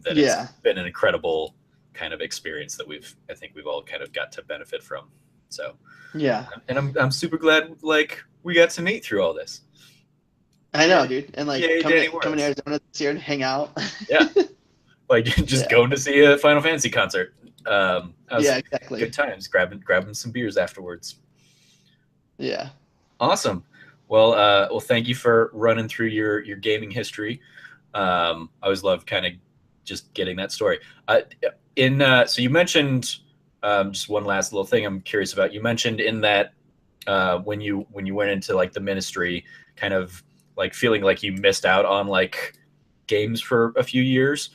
Yeah. It's been an incredible kind of experience that I think we've all kind of got to benefit from. So Yeah. and I'm super glad like we got to meet through all this. I know, dude. And like Yay, come Danny to Juarez. Arizona this year and hang out. Yeah, like just Yeah. going to see a Final Fantasy concert. Yeah, exactly. Good times, grabbing some beers afterwards. Yeah. Awesome. Well, thank you for running through your gaming history. I always love kind of just getting that story. So you mentioned just one last little thing I'm curious about. You mentioned in that when you went into like the ministry, kind of like feeling like you missed out on like games for a few years.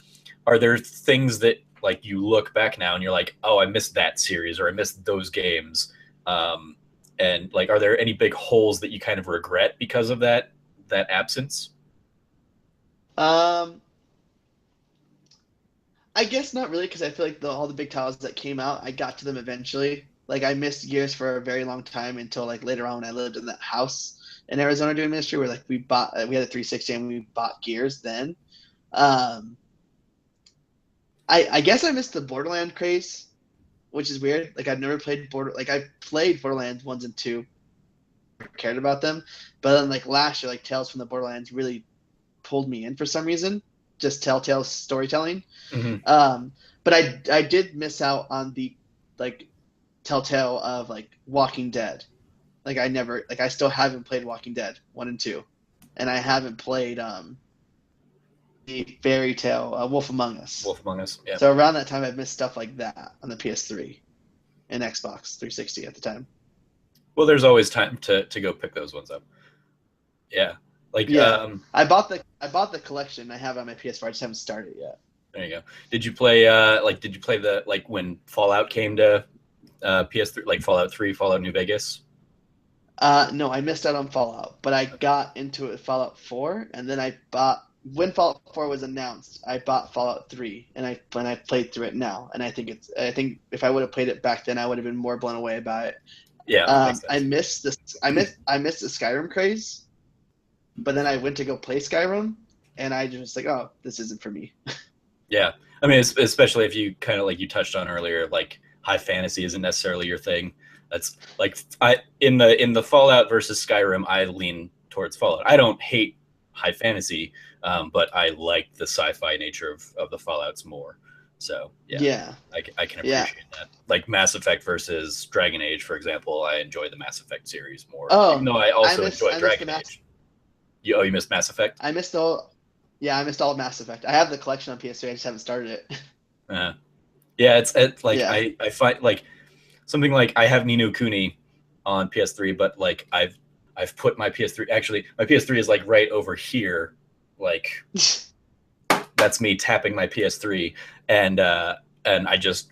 Are there things that like you look back now and you're like, oh, I missed that series or I missed those games? And like, are there any big holes that you kind of regret because of that absence? Um, I guess not really, because I feel like all the big titles that came out, I got to them eventually. Like I missed Gears for a very long time until like later on when I lived in that house in Arizona doing ministry, where like we had a 360 and we bought Gears then. Um, I guess I missed the Borderland craze, which is weird. Like I've never played I played Borderlands 1 and 2, cared about them, but then like last year, like Tales from the Borderlands really pulled me in for some reason. Just Telltale storytelling. Mm-hmm. But I did miss out on the like Telltale of like Walking Dead. Like I still haven't played Walking Dead 1 and 2, and I haven't played the Fairy Tale Wolf Among Us. Wolf Among Us. Yeah. So around that time, I've missed stuff like that on the PS3 and Xbox 360 at the time. Well, there's always time to go pick those ones up. Yeah. Like I bought the collection. I have it on my PS4. I just haven't started it yet. there you go. Did you play the like when Fallout came to PS3, like Fallout 3, Fallout New Vegas? No, I missed out on Fallout, but I got into it with Fallout 4, and then when Fallout 4 was announced, I bought Fallout 3, and I played through it now, and I think if I would have played it back then, I would have been more blown away by it. Yeah. I missed the Skyrim craze, but then I went to go play Skyrim, and I just like, oh, this isn't for me. Yeah. I mean, especially if you kind of like you touched on earlier, like high fantasy isn't necessarily your thing. That's like in the Fallout versus Skyrim, I lean towards Fallout. I don't hate high fantasy, but I like the sci-fi nature of the Fallouts more. So yeah. I can appreciate that. Like Mass Effect versus Dragon Age, for example, I enjoy the Mass Effect series more. Oh, even though I also enjoy Dragon Age. You missed Mass Effect? I missed all of Mass Effect. I have the collection on PS3. I just haven't started it. Yeah, it's like Yeah. I find like something like I have Ni no Kuni on PS3, but like I've put my PS3, actually my PS3 is like right over here, like that's me tapping my PS3, and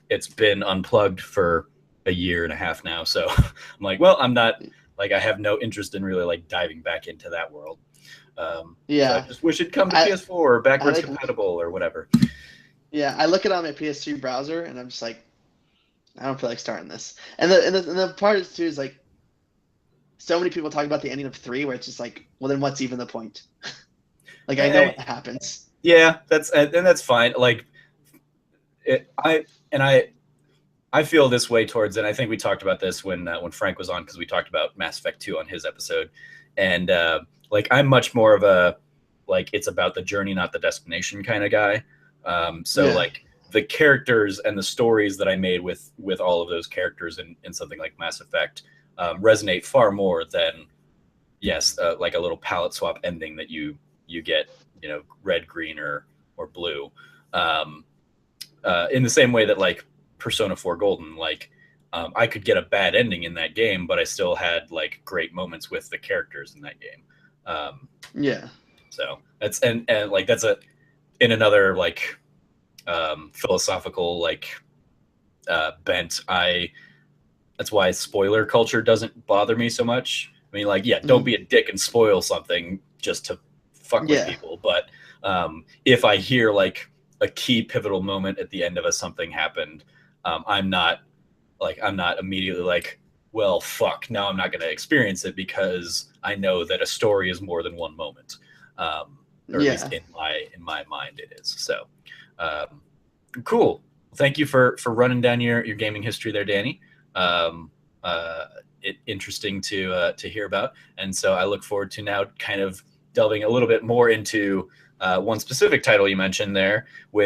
it's been unplugged for a year and a half now, so I'm like, well, I'm not like, I have no interest in really like diving back into that world. So I just wish it'd come to PS4 or backwards compatible or whatever. Yeah, I look at it on my PS3 browser, and I'm just like, I don't feel like starting this. And the part is too is like, so many people talk about the ending of three, where it's just like, well, then what's even the point? Like, I know Eh, what happens. yeah, that's fine. Like it, I feel this way towards, and I think we talked about this when Frank was on because we talked about Mass Effect 2 on his episode, and like I'm much more of a like it's about the journey, not the destination kind of guy. So Yeah, like the characters and the stories that I made with all of those characters in something like Mass Effect resonate far more than yes, like a little palette swap ending that you get, you know, red, green, or blue. Um, in the same way that like Persona 4 Golden, like I could get a bad ending in that game, but I still had like great moments with the characters in that game. Um, yeah, so that's and like that's a in another like philosophical like bent. I That's why spoiler culture doesn't bother me so much. I mean, like, yeah, don't mhm, be a dick and spoil something just to fuck with yeah, people. But if I hear like a key pivotal moment at the end of a something happened, I'm not I'm not immediately like, well, fuck, now I'm not going to experience it because I know that a story is more than one moment, or at least yeah. in my mind it is. So, um, cool. Thank you for running down your gaming history there, Danny. Um, Interesting to hear about, and so I look forward to now kind of delving a little bit more into one specific title you mentioned there with